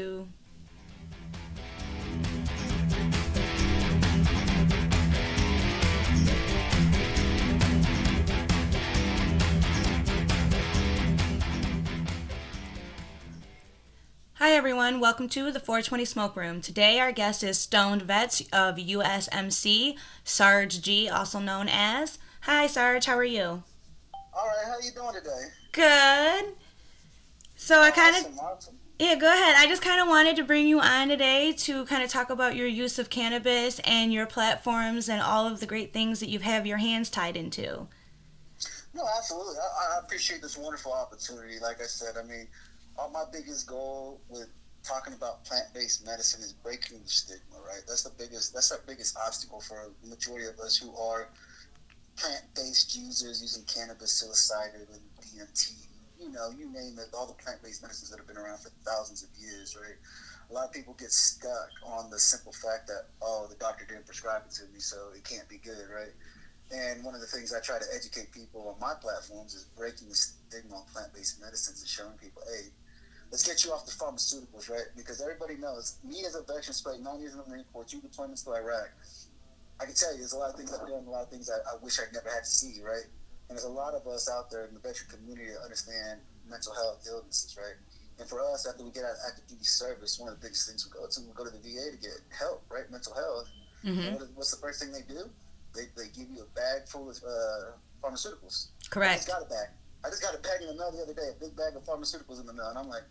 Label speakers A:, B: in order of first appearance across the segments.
A: Hi everyone, welcome to the 420 Smoke Room. Today our guest is Stoned Vets of USMC, Sarge G, also known as. Hi Sarge, how are you?
B: All right, how you doing today?
A: Good. So I kind of,
B: Awesome.
A: yeah, go ahead. I just kind of wanted to bring you on today to kind of talk about your use of cannabis and your platforms and all of the great things that you have your hands tied into.
B: No, absolutely. I appreciate this wonderful opportunity. Like I said, I mean, my biggest goal with talking about plant-based medicine is breaking the stigma, right? That's our biggest obstacle for the majority of us who are plant-based users using cannabis, psilocybin, and DMT. You know, you name it, all the plant-based medicines that have been around for thousands of years, right? A lot of people get stuck on the simple fact that, oh, the doctor didn't prescribe it to me, so it can't be good, right? And one of the things I try to educate people on my platforms is breaking the stigma on plant-based medicines and showing people, hey, let's get you off the pharmaceuticals, right? Because everybody knows, me as a veteran, spent 9 years in the Marine Corps, 2 deployments to Iraq. I can tell you, there's a lot of things I've done, a lot of things I wish I'd never had to see, right? And there's a lot of us out there in the veteran community that understand mental health illnesses, right? And for us, after we get out of active duty service, one of the biggest things we go to the VA to get help, right? Mental health. And
A: Mm-hmm.
B: what's the first thing they do? They give you a bag full of pharmaceuticals. I just
A: Correct.
B: got a bag. I just got a bag in the mail the other day, a big bag of pharmaceuticals in the mail, and I'm like,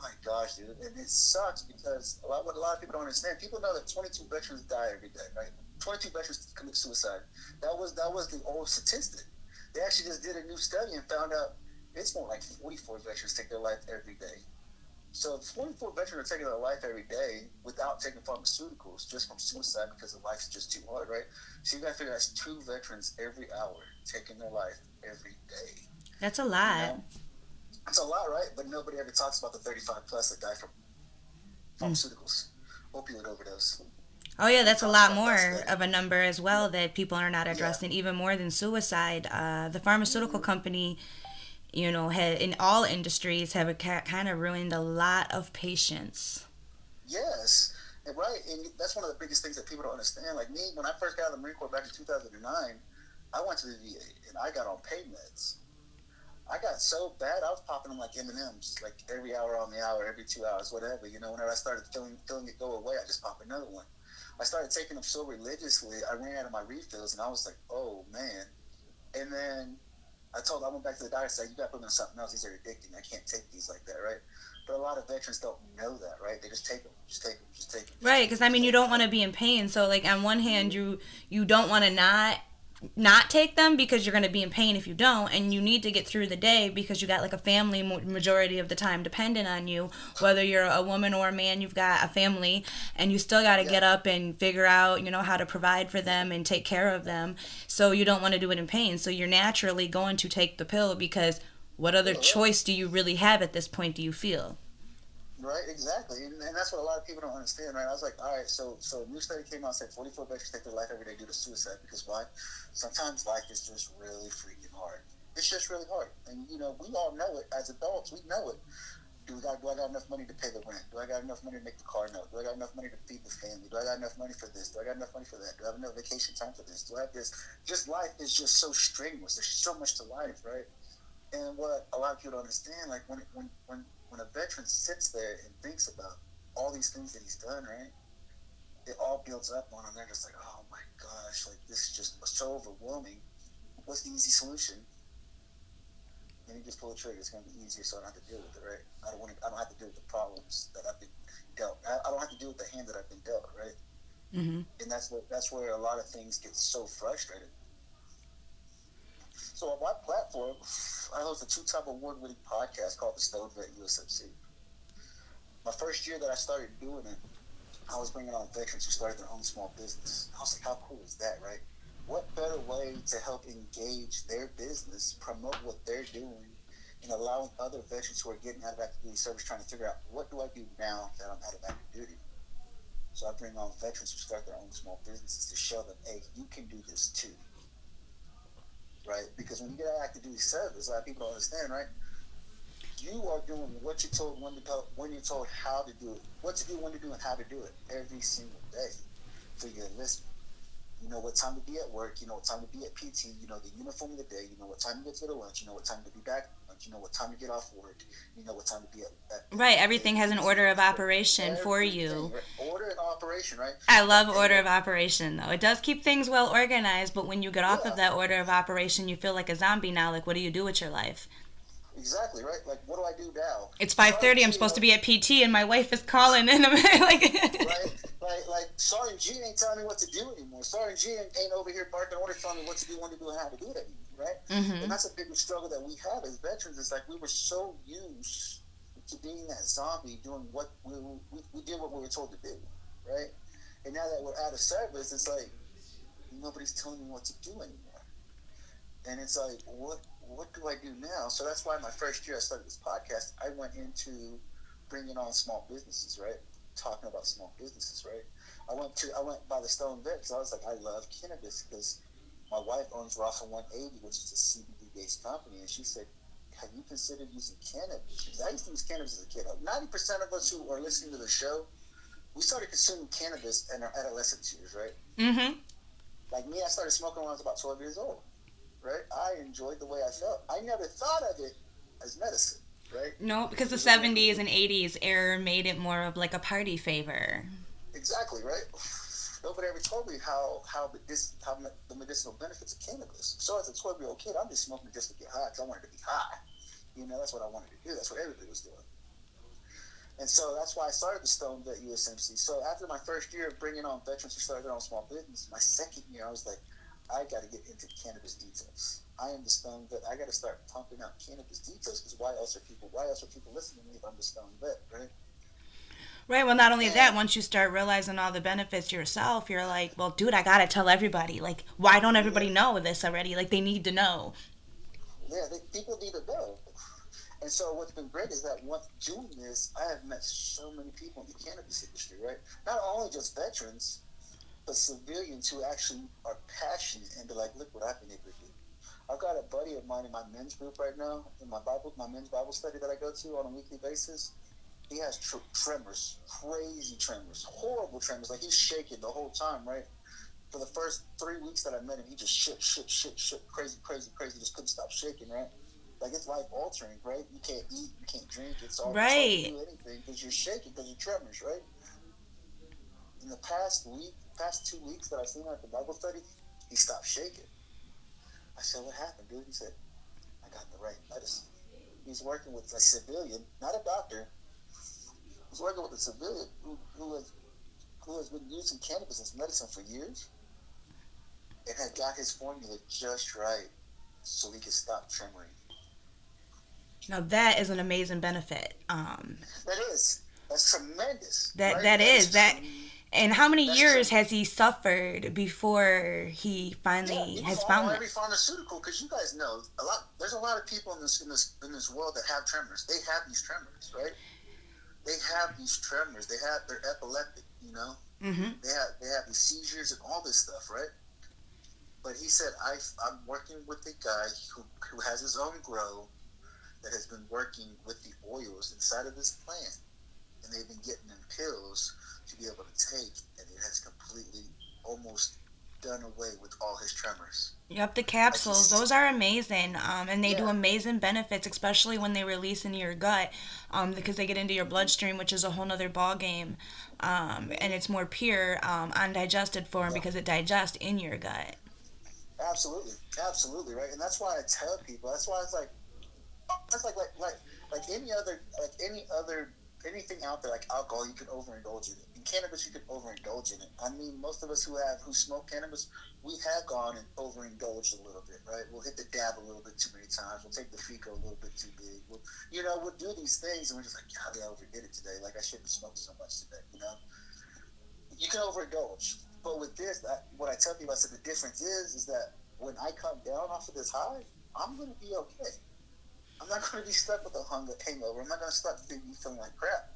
B: my gosh, dude, and it sucks because what a lot of people don't understand. People know that 22 veterans die every day, right? 22 veterans commit suicide. That was the old statistic. They actually just did a new study and found out it's more like 44 veterans take their life every day. So if 44 veterans are taking their life every day without taking pharmaceuticals just from suicide because the life's just too hard, right? So you got to figure that's 2 veterans every hour taking their life every day.
A: That's a
B: You
A: lot.
B: know, it's a lot, right? But nobody ever talks about the 35 plus that die from
A: Mm.
B: pharmaceuticals, opioid overdose.
A: Oh yeah,
B: Nobody
A: that's a
B: talks
A: lot
B: about that
A: more
B: study.
A: of a number as well
B: Yeah,
A: that people are not
B: yeah.
A: addressing, even more than suicide. The pharmaceutical
B: Mm-hmm.
A: company, in all industries have kind of ruined a lot of patients.
B: Yes, and right, and that's one of the biggest things that people don't understand. Like me, when I first got out of the Marine Corps back in 2009, I went to the VA and I got on pain meds. I got so bad, I was popping them like M&Ms, like every hour on the hour, every 2 hours, whatever. You know, whenever I started feeling it go away, I just pop another one. I started taking them so religiously, I ran out of my refills, and I was like, oh man. And then I went back to the doctor and said, you got to put me on something else. These are addicting. I can't take these like that, right? But a lot of veterans don't know that, right? They just take them, just take them, just take them, just
A: Right,
B: take
A: because
B: them,
A: I
B: just
A: mean, you
B: take them,
A: don't want
B: right?
A: to be in pain. So, like on one hand,
B: Mm-hmm.
A: you don't want to not take them because you're going to be in pain if you don't, and you need to get through the day because you got like a family majority of the time dependent on you. Whether you're a woman or a man, you've got a family, and you still got to
B: Yeah.
A: get up and figure out how to provide for them and take care of them. So you don't want to do it in pain. So you're naturally going to take the pill because what other
B: Uh-huh.
A: choice do you really have at this point? Do you feel?
B: Right, exactly, and that's what a lot of people don't understand, right? I was like, all right, so a new study came out and said 44 veterans take their life every day due to suicide because why? Sometimes life is just really freaking hard. It's just really hard, and we all know it as adults. We know it. Do I got enough money to pay the rent? Do I got enough money to make the car note? Do I got enough money to feed the family? Do I got enough money for this? Do I got enough money for that? Do I have enough vacation time for this? Do I have this? Just life is just so strenuous. There's so much to life, right? And what a lot of people don't understand, like when a veteran sits there and thinks about all these things that he's done, right? It all builds up on him. They're just like, oh my gosh, like this is just so overwhelming. What's the easy solution? And you just pull the trigger. It's going to be easier, so I don't have to deal with it, right? I don't have to deal with the problems that I've been dealt. I don't have to deal with the hand that I've been dealt, right?
A: Mm-hmm.
B: And that's where a lot of things get so frustrated. So on my platform, I host a two-time award-winning podcast called the Stone Vet USMC. My first year that I started doing it, I was bringing on veterans who started their own small business. I was like, how cool is that, right? What better way to help engage their business, promote what they're doing, and allowing other veterans who are getting out of active duty service trying to figure out what do I do now that I'm out of active duty. So I bring on veterans who start their own small businesses to show them, hey, you can do this too, right? Because when you get out of active duty service, a lot of people don't understand, right? You are doing what you're told when you're told how to do it, what to do, when to do, and how to do it every single day. So you're listening. You know what time to be at work. You know what time to be at PT. You know the uniform of the day. You know what time to get to the lunch. You know what time to be back at lunch. You know what time to get off work. You know what time to be
A: Right,
B: at
A: everything has an order of operation for
B: everything.
A: you.
B: Right? Order and operation, right?
A: I love
B: And
A: order of operation though. It does keep things well organized, but when you get off of
B: yeah,
A: that order of operation, you feel like a zombie now. Like, what do you do with your life?
B: exactly, right. Like, what do I do now?
A: It's
B: Sorry,
A: 5:30. I'm
B: G,
A: supposed to be at PT, and my wife is calling, and I'm like,
B: right? Like, Sergeant G ain't telling me what to do anymore. Sergeant G ain't over here barking orders telling me what to do, when to do, and how to do it anymore, right? And
A: mm-hmm.
B: that's a big struggle that we have as veterans. It's like we were so used to being that zombie doing what we did what we were told to do, right? And now that we're out of service, it's like nobody's telling me what to do anymore. And it's like, what do I do now? So that's why my first year I started this podcast. I went into bringing on small businesses, right? Talking about small businesses, right? I went by the Stone Vet because I was like, I love cannabis because my wife owns Rafa 180, which is a CBD based company, and she said, have you considered using cannabis? Because I used to use cannabis as a kid. 90% of us who are listening to the show, we started consuming cannabis in our adolescent years, right?
A: Mm-hmm.
B: Like me, I started smoking when I was about 12 years old, right? I enjoyed the way I felt. I never thought of it as medicine, right?
A: No, because
B: It
A: the
B: was a
A: 70s and 80s era made it more of like a party favor.
B: exactly right. Nobody ever told me the medicinal benefits of cannabis. So as a 12-year-old kid, I'm just smoking just to get high because I wanted to be high. You know, that's what I wanted to do. That's what everybody was doing. And so that's why I started the Stone Vet USMC. So after my first year of bringing on veterans who started their own small business, my second year, I was like, I got to get into cannabis details. I am the Stone Vet. I got to start pumping out cannabis details because why else are people listening to me if I'm the Stone Vet, right?
A: Right, well, not only that,
B: And
A: once you start realizing all the benefits yourself, you're like, well, dude, I gotta tell everybody. Like, why don't
B: yeah,
A: everybody know this already? Like, they need to know.
B: people need to know. And so what's been great is that once doing this, I have met so many people in the cannabis industry, right? Not only just veterans, but civilians who actually are passionate and they're like, look what I've been able to do. I've got a buddy of mine in my men's group right now, in my men's Bible study that I go to on a weekly basis. He has tremors, crazy tremors, horrible tremors. Like he's shaking the whole time, right? For the first 3 weeks that I met him, he just shook, crazy, just couldn't stop shaking, right? Like it's life altering, right? You can't eat, you can't drink. It's hard to
A: Right.
B: do anything because you're shaking because of tremors, right? In the past 2 weeks that I've seen him at the Bible study, he stopped shaking. I said, "What happened, dude?" He said, "I got the right medicine." He's working with a civilian, not a doctor. He's working with a civilian who has been using cannabis as medicine for years and had got his formula just right so he could stop tremoring.
A: Now that is an amazing benefit.
B: That's tremendous,
A: That
B: right?
A: that is that. And how many
B: That's
A: years has he suffered before he
B: yeah.
A: finally
B: He was
A: has
B: on
A: found
B: every
A: this?
B: pharmaceutical because you guys know a lot. There's a lot of people in this world that have tremors. They have these tremors, right? They have these tremors. They're epileptic, you know.
A: Mm-hmm.
B: They have these seizures and all this stuff, right? But he said, I'm working with a guy who has his own grow that has been working with the oils inside of this plant, and they've been getting them pills to be able to take, and it has completely almost done away with all his tremors.
A: Yep, the
B: Like
A: capsules.
B: he's
A: Those are amazing. And they do
B: yeah,
A: amazing benefits, especially when they release into your gut, because they get into your bloodstream, which is a whole nother ball game. And it's more pure, undigested form
B: yeah,
A: because it digests in your gut.
B: absolutely right, and that's why I tell people. That's why it's like that's like any other anything out there like alcohol you can overindulge in it. In cannabis you can overindulge in it. I mean most of us who smoke cannabis, we have gone and overindulged a little bit, right? We'll hit the dab a little bit too many times, we'll take the Fico a little bit too big. We'll do these things and we're just like, God, I overdid it today. Like I shouldn't smoke so much today, you know? You can overindulge. But with this, what I tell people, I said the difference is that when I come down off of this high, I'm gonna be okay. I'm not going to be stuck with a hangover. I'm not going to start feeling like crap.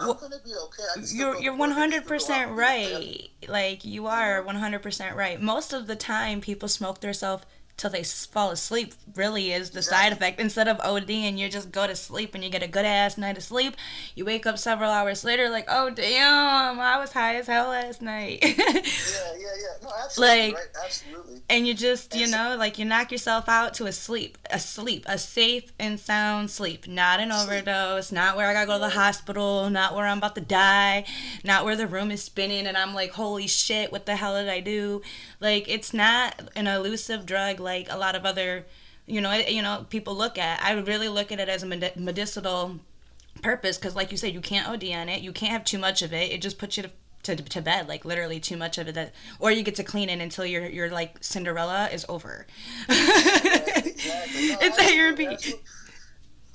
B: I'm
A: Well,
B: going to be okay. I can still
A: you're
B: go to
A: you're
B: work. I can still go out
A: 100%
B: and do what I have to do.
A: right. Like you
B: You
A: are
B: know?
A: 100% right. Most of the time, people smoke themselves till they fall asleep really is the side
B: Exactly.
A: effect. Instead of ODing, you just go to sleep and you get a good ass night of sleep. You wake up several hours later like, oh damn, I was high as hell last night.
B: Yeah, yeah, yeah. No, absolutely,
A: Like,
B: right? Absolutely.
A: and you just,
B: And so,
A: like you knock yourself out to a safe and sound sleep, not an
B: sleep,
A: overdose, not where I gotta go to the
B: right?
A: hospital, not where I'm about to die, not where the room is spinning and I'm like, holy shit, what the hell did I do? Like, it's not an elusive drug like a lot of other, people look at. I would really look at it as a medicinal purpose because, like you said, you can't OD on it. You can't have too much of it. It just puts you to bed, like literally too much of it. That, or you get to clean it until your like Cinderella is over.
B: Right, exactly. No,
A: It's at your
B: absolutely,
A: repeat.
B: absolutely.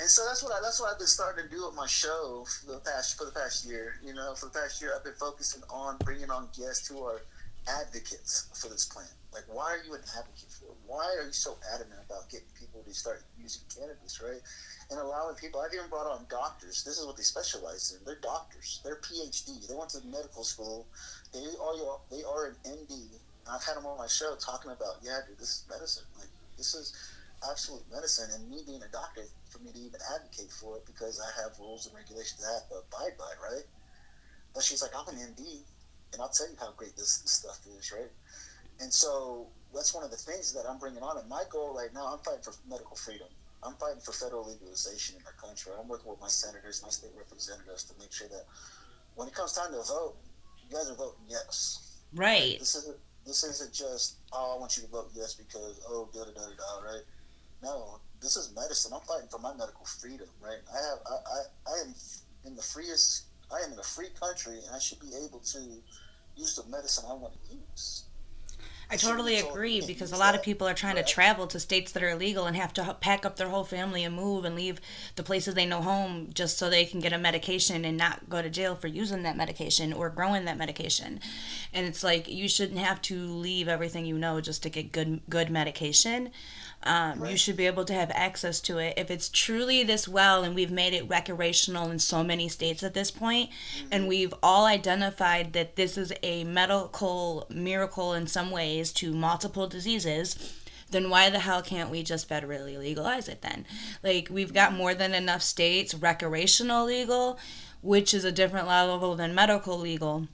B: And so that's what I've been starting to do with my show for the past year. You know, for the past year, I've been focusing on bringing on guests who are advocates for this plant. Like, why are you an advocate for it? Why are you so adamant about getting people to start using cannabis, right? And allowing people. I've even brought on doctors. This is what they specialize in. They're doctors. They're PhD. They went to medical school. They are an MD. I've had them on my show talking about, yeah, dude, this is medicine. Like, this is absolute medicine, and me being a doctor, for me to even advocate for it because I have rules and regulations that I have to abide by, right? But she's like, I'm an MD, and I'll tell you how great this stuff is, right? And so that's one of the things that I'm bringing on. And my goal right now, I'm fighting for medical freedom. I'm fighting for federal legalization in our country. I'm working with my senators, my state representatives to make sure that when it comes time to vote, you guys are voting yes, right?
A: Right.
B: This isn't just, oh, I want you to vote yes because, oh, da da da da, right? No, this is medicine. I'm fighting for my medical freedom, right? I am in the freest. I am in a free country, and I should be able to use the medicine I want to use.
A: I
B: I shouldn't be
A: totally
B: told you
A: agree
B: can't
A: because a
B: use
A: lot of
B: that,
A: people are trying to
B: right?
A: travel to states that are illegal and have to pack up their whole family and move and leave the places they know home just so they can get a medication and not go to jail for using that medication or growing that medication. And it's like you shouldn't have to leave everything you know just to get good medication. You
B: Right.
A: should be able to have access to it if it's truly this well, and we've made it recreational in so many states at this point, and
B: Mm-hmm.
A: we've all identified that this is a medical miracle in some ways to multiple diseases. Then why the hell can't we just federally legalize it then? Like, we've got
B: Mm-hmm.
A: more than enough states recreational legal, which is a different level than medical legal,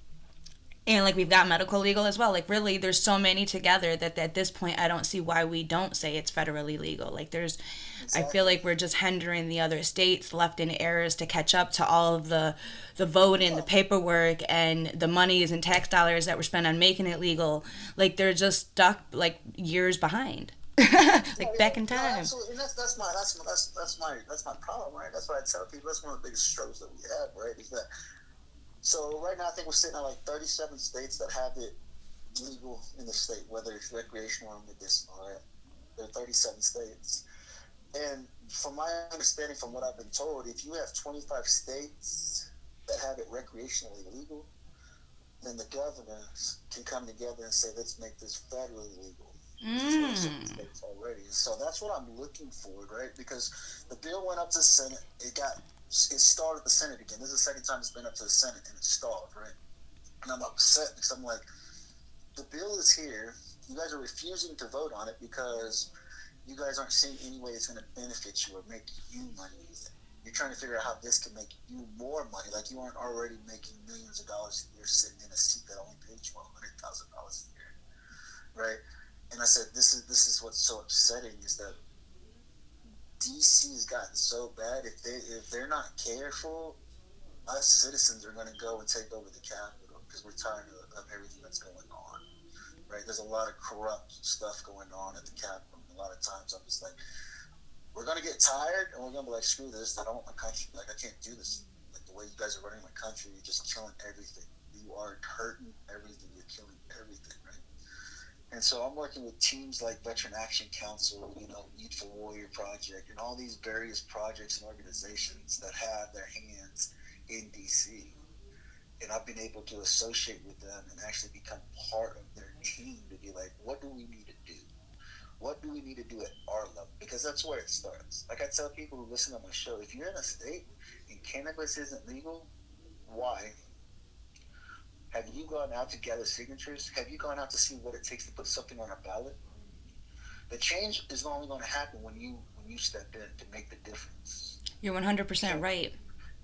A: and like we've got medical legal as well. Like, really, there's so many together that at this point I don't see why we don't say it's federally legal. Like, there's, I feel
B: Exactly.
A: like we're just hindering the other states left in errors to catch up to all of the voting, the
B: Yeah.
A: paperwork, and the monies and tax dollars that were spent on making it legal. Like, they're just stuck like years behind.
B: Yeah,
A: Like
B: yeah,
A: back in
B: no,
A: time.
B: absolutely, and that's my problem, right? That's what I tell people. That's one of the biggest struggles that we have, right? Is that so right now I think we're sitting at like 37 states that have it legal in the state, whether it's recreational or medicinal, right? There are 37 states. And from my understanding, from what I've been told, if you have 25 states that have it recreationally legal, then the governors can come together and say, let's make this federally legal. Because it's legal in certain
A: Mm.
B: states already. So that's what I'm looking for, right? Because the bill went up to the Senate. It stalled at the Senate again. This is the second time it's been up to the Senate and it stalled, right? And I'm upset because I'm like, the bill is here. You guys are refusing to vote on it because you guys aren't seeing any way it's going to benefit you or make you money with it. You're trying to figure out how this can make you more money, like you aren't already making millions of dollars a year sitting in a seat that only paid you $100,000 a year, right? And I said, this is what's so upsetting is that DC has gotten so bad. If they're not careful, us citizens are going to go and take over the Capitol because we're tired of everything that's going on, right? There's a lot of corrupt stuff going on at the Capitol. A lot of times I'm just like, we're gonna get tired and we're gonna be like, screw this, I don't want my country, like I can't do this. Like the way you guys are running my country, you're just killing everything. You are hurting everything, you're killing everything, right? And so I'm working with teams like Veteran Action Council, Youth for Warrior Project, and all these various projects and organizations that have their hands in DC. And I've been able to associate with them and actually become part of their team to be like, what do we need to do? What do we need to do at our level? Because that's where it starts. Like I tell people who listen to my show, if you're in a state and cannabis isn't legal, why? Have you gone out to gather signatures? Have you gone out to see what it takes to put something on a ballot? The change is only going to happen when you step in to make the difference.
A: You're
B: You
A: 100%
B: can't
A: right.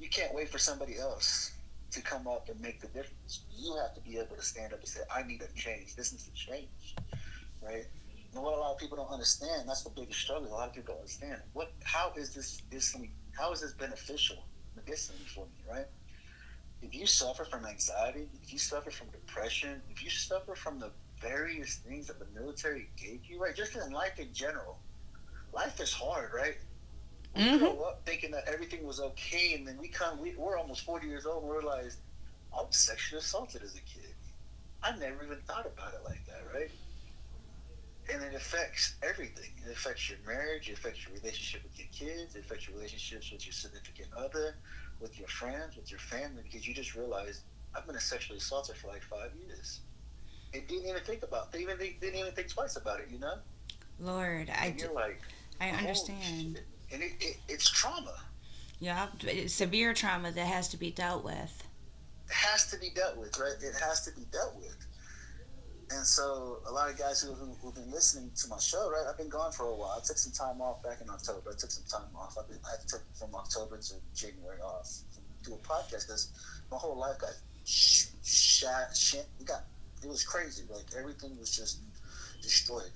B: you can't wait for somebody else to come up and make the difference. You have to be able to stand up and say, I need a change. This needs to change, right? And what a lot of people don't understand, that's the biggest struggle. A lot of people don't understand. How is how is this beneficial medicinally for me, right? If you suffer from anxiety, if you suffer from depression, if you suffer from the various things that the military gave you, right? Just in life in general, life is hard, right? We
A: Mm-hmm.
B: grow up thinking that everything was okay, and then we're almost 40 years old and we realize I was sexually assaulted as a kid. I never even thought about it like that, right? And it affects everything. It affects your marriage, it affects your relationship with your kids, it affects your relationships with your significant other, with your friends, with your family, because you just realize I've been sexually assaulted for like 5 years. It didn't even think about didn't even think twice about it, you know?
A: Lord,
B: And you're like,
A: I
B: holy
A: understand.
B: shit. And it's trauma.
A: Yeah, it's severe trauma that has to be dealt with.
B: It has to be dealt with, right? It has to be dealt with. And so a lot of guys who've been listening to my show, right? I've been gone for a while. I took some time off back in October. I took some time off. I took from October to January off to do a podcast because my whole life got shit. It was crazy. Like everything was just destroyed.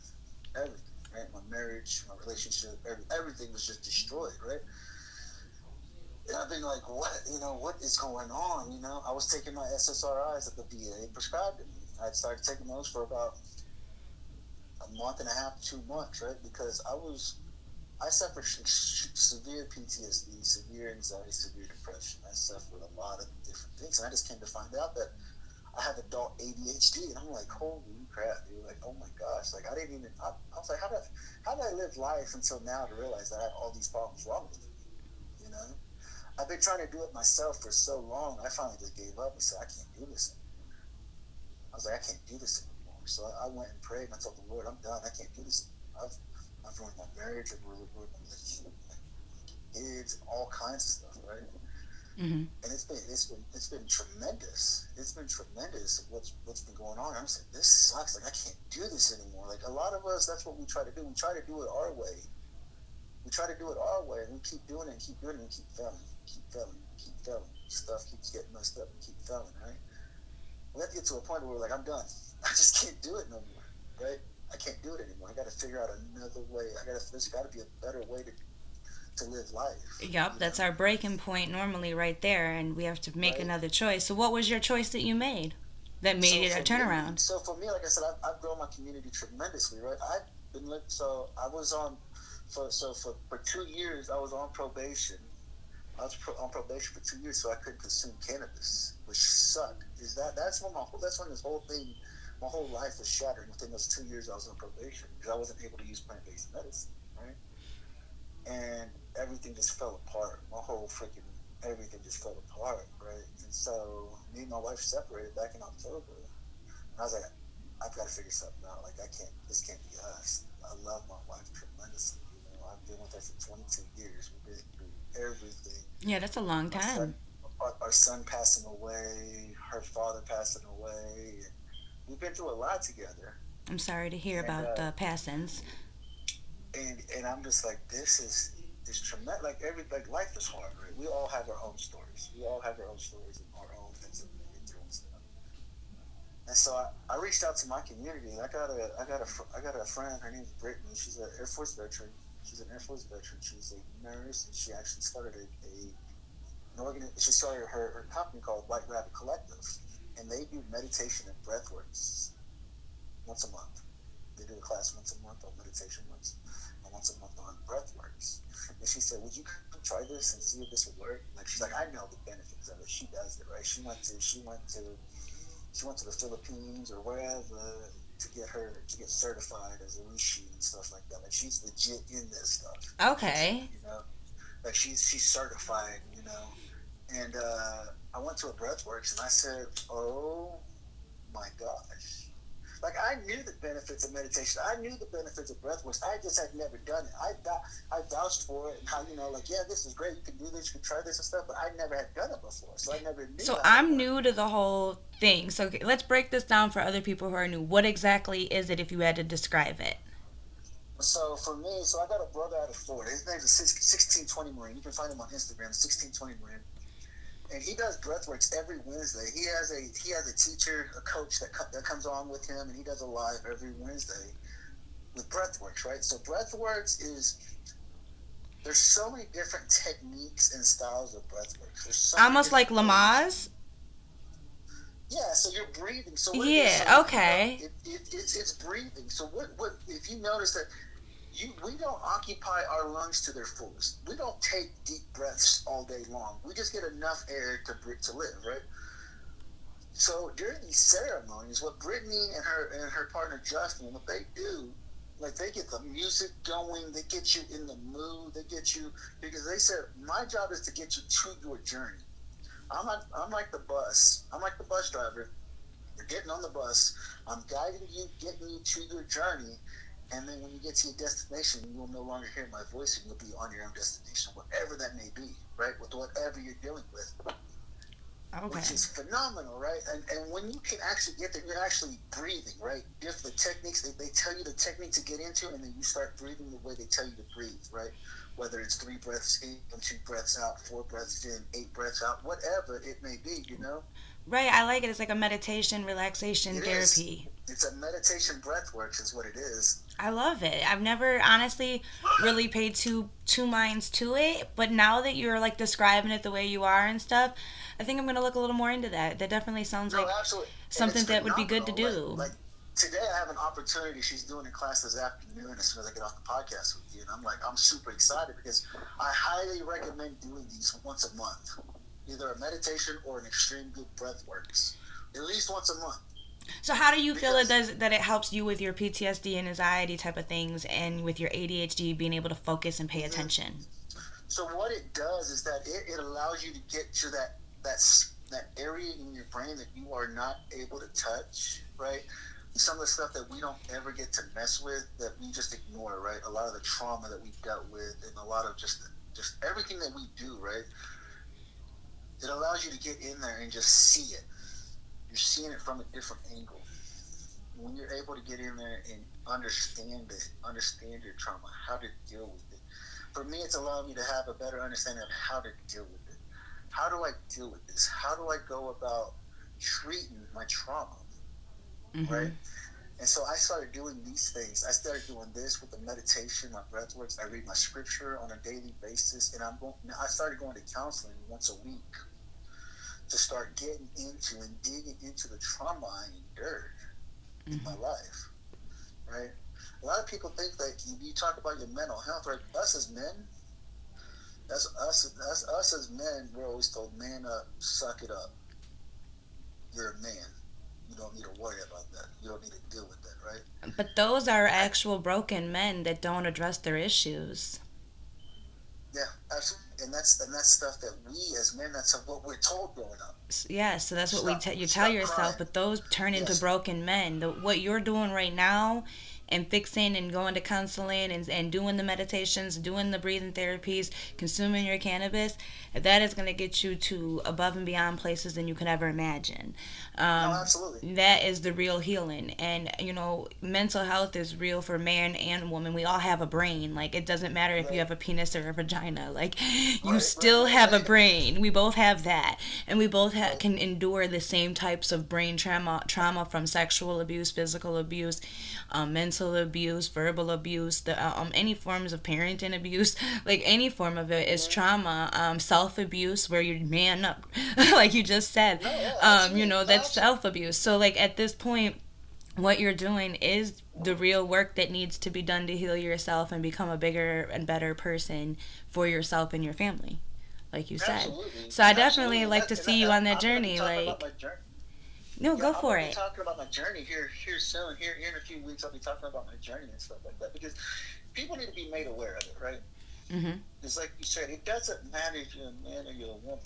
B: Everything, right? My marriage, my relationship, everything was just destroyed, right? And I've been like, what is going on? I was taking my SSRIs that the VA prescribed to me. I started taking those for about a month and a half, 2 months, right? Because I suffered severe PTSD, severe anxiety, severe depression. I suffered a lot of different things. And I just came to find out that I have adult ADHD. And I'm like, holy crap, dude. Like, oh my gosh. Like, I was like, how did I live life until now to realize that I have all these problems wrong with me? You know? I've been trying to do it myself for so long. I finally just gave up and said, I can't do this anymore. I was like, I can't do this anymore. So I went and prayed and I told the Lord, I'm done. I can't do this anymore. I've ruined my marriage. I've ruined my relationship with my kids, all kinds of stuff, right?
A: Mm-hmm.
B: And it's been tremendous. It's been tremendous what's been going on. I'm saying this sucks. Like I can't do this anymore. Like a lot of us, that's what we try to do. We try to do it our way. We try to do it our way, and we keep doing it, and keep doing it, and keep failing, keep failing, keep failing. Stuff keeps getting messed up, and keep failing, right? We have to get to a point where we're like, I'm done. I just can't do it no more, right? I can't do it anymore. I got to figure out another way. There's got to be a better way to live life,
A: Yep,
B: you know,
A: that's our breaking point normally right there, and we have to make
B: right?
A: another choice. So, what was your choice that you made that made
B: So
A: it a
B: for me,
A: turnaround?
B: so for me, like I said, I've grown my community tremendously, right? I've been so I was on for 2 years I was on probation. On probation for 2 years, so I couldn't consume cannabis, which sucked. That's when this whole thing, my whole life was shattered within those 2 years I was on probation because I wasn't able to use plant based medicine, right? And everything just fell apart. My whole freaking everything just fell apart, right? And so me and my wife separated back in October. And I was like, I've got to figure something out. Like this can't be us. I love my wife tremendously. I've been with her for 22 years. We've been through everything.
A: Yeah, that's a long
B: My son,
A: time.
B: our son passing away, her father passing away, and we've been through a lot together.
A: I'm sorry to hear
B: And
A: about the passings.
B: and I'm just like, this tremendous. Like life is hard, right? We all have our own stories. We all have our own stories and our own things that we've been through and stuff. And so I reached out to my community. I got a friend. Her name's Brittany. She's an Air Force veteran. She's an Air Force veteran. She's a nurse, and she actually started she started her company called White Rabbit Collective, and they do meditation and breathworks once a month. They do a class once a month on meditation and once a month on breathworks. And she said, "Would you come try this and see if this would work?" Like she's like, "I know the benefits of it." She does it, right? She went to the Philippines or wherever to get certified as a rishi and stuff like that. Like she's legit in this stuff,
A: Okay.
B: like she's certified, And I went to a breathworks and I said, "Oh my gosh!" Like I knew the benefits of meditation. I knew the benefits of breathworks. I just had never done it. I vouched for it and how like yeah, this is great. You can do this. You can try this and stuff. But I never had done it before, so I never knew
A: So,
B: how it
A: I'm
B: worked.
A: new to the whole thing. So, let's break this down for other people who are new. What exactly is it if you had to describe it?
B: So for me, so I got a brother out of Florida. His name's 1620 Marine. You can find him on Instagram, 1620 Marine. And he does breathworks every Wednesday. He has a teacher, a coach that comes on with him, and he does a live every Wednesday with breathworks, right? So breathworks is there's so many different techniques and styles of breathworks. There's so many
A: Almost like
B: different ways.
A: Lamaze.
B: Yeah, so you're breathing. So what it is, so
A: Yeah. Okay.
B: it's breathing. So what if you notice that we don't occupy our lungs to their fullest. We don't take deep breaths all day long. We just get enough air to live, right? So during these ceremonies, what Brittany and her partner Justin, what they do, like they get the music going, they get you in the mood, they get you because they said my job is to get you to your journey. I'm like the bus. I'm like the bus driver. You're getting on the bus. I'm guiding you, getting you to your journey. And then when you get to your destination, you will no longer hear my voice and you'll be on your own destination, whatever that may be, right? With whatever you're dealing with.
A: Okay.
B: Which is phenomenal, right? And when you can actually get there, you're actually breathing, right? If the techniques, they tell you the technique to get into, and then you start breathing the way they tell you to breathe, right? Whether it's 3 breaths in, 2 breaths out, 4 breaths in, 8 breaths out, whatever it may be, you know?
A: Right. I like it. It's like a meditation, relaxation
B: It is.
A: therapy.
B: It's a meditation breath works is what it is.
A: I love it. I've never honestly really paid two minds to it, but now that you're like describing it the way you are and stuff, I think I'm gonna look a little more into that. That definitely sounds
B: No,
A: like
B: absolutely. And it's
A: something that would be good to
B: phenomenal.
A: do.
B: Like today I have an opportunity. She's doing a class this afternoon as soon as I get off the podcast with you. And I'm super excited because I highly recommend doing these once a month. Either a meditation or an extreme good breath works. At least once a month.
A: So how do you feel it
B: Because
A: does that it helps you with your PTSD and anxiety type of things and with your ADHD being able to focus and pay attention?
B: so what it does is that it allows you to get to that area in your brain that you are not able to touch, right? Some of the stuff that we don't ever get to mess with that we just ignore, right? A lot of the trauma that we've dealt with and a lot of just everything that we do, right? It allows you to get in there and just see it. You're seeing it from a different angle. When you're able to get in there and understand it, understand your trauma, how to deal with it. For me, it's allowed me to have a better understanding of how to deal with it. How do I deal with this? How do I go about treating my trauma,
A: Mm-hmm.
B: right? And so I started doing these things. I started doing this with the meditation, my breath works. I read my scripture on a daily basis, and I started going to counseling once a week to start getting into and digging into the trauma I endured in my life, right? A lot of people think that you talk about your mental health, right? Us as men, that's us as men, we're always told, man up, suck it up. You're a man. You don't need to worry about that. You don't need to deal with that, right?
A: But those are actual broken men that don't address their issues.
B: Yeah, absolutely. And that's stuff that we as men, that's what we're told growing up.
A: Yeah, so that's what you tell
B: Stop
A: yourself,
B: crying.
A: but those turn into
B: Yes.
A: broken men. What you're doing right now and fixing and going to counseling and doing the meditations, doing the breathing therapies, consuming your cannabis, that is going to get you to above and beyond places than you could ever imagine.
B: No, absolutely.
A: That is the real healing. And, mental health is real for man and woman. We all have a brain. Like, it doesn't matter if you
B: Right.
A: have a penis or a vagina. Like, you
B: Right,
A: still
B: right,
A: have a
B: right.
A: brain. We both have that. And we both
B: Right.
A: can endure the same types of brain trauma from sexual abuse, physical abuse, mental abuse, verbal abuse, any forms of parenting abuse. Like, any form of it is trauma. Self abuse, where you man up, like you just said.
B: No, yeah, absolutely.
A: That's
B: Absolutely.
A: self abuse. So, like, at this point, what you're doing is the real work that needs to be done to heal yourself and become a bigger and better person for yourself and your family, like you said.
B: Absolutely.
A: So I definitely
B: Absolutely.
A: like to see you on that journey.
B: I'm going to be talking about
A: Like,
B: my journey.
A: no,
B: Yeah,
A: go
B: I'm
A: for
B: gonna be
A: it.
B: talking about my journey here soon. Here in a few weeks, I'll be talking about my journey and stuff like that because people need to be made aware of it, right?
A: Mhm.
B: It's like you said, it doesn't matter if you're a man or you're a woman.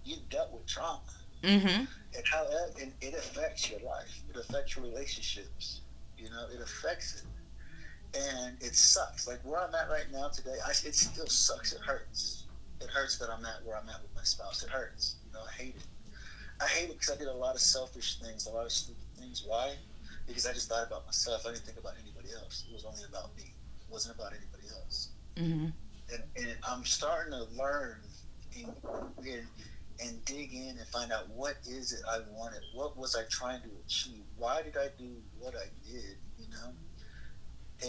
B: You dealt with trauma,
A: Mhm.
B: and how and it affects your life. It affects your relationships. You know, it affects it, and it sucks. Like where I'm at right now today, it still sucks. It hurts. It hurts that I'm at where I'm at with my spouse. It hurts. You know, I hate it. I hate it because I did a lot of selfish things, a lot of stupid things. Why? because I just thought about myself. I didn't think about anybody else. It was only about me. It wasn't about anybody else.
A: Mm-hmm.
B: And I'm starting to learn and, and dig in and find out what is it I wanted. What was I trying to achieve? Why did I do what I did?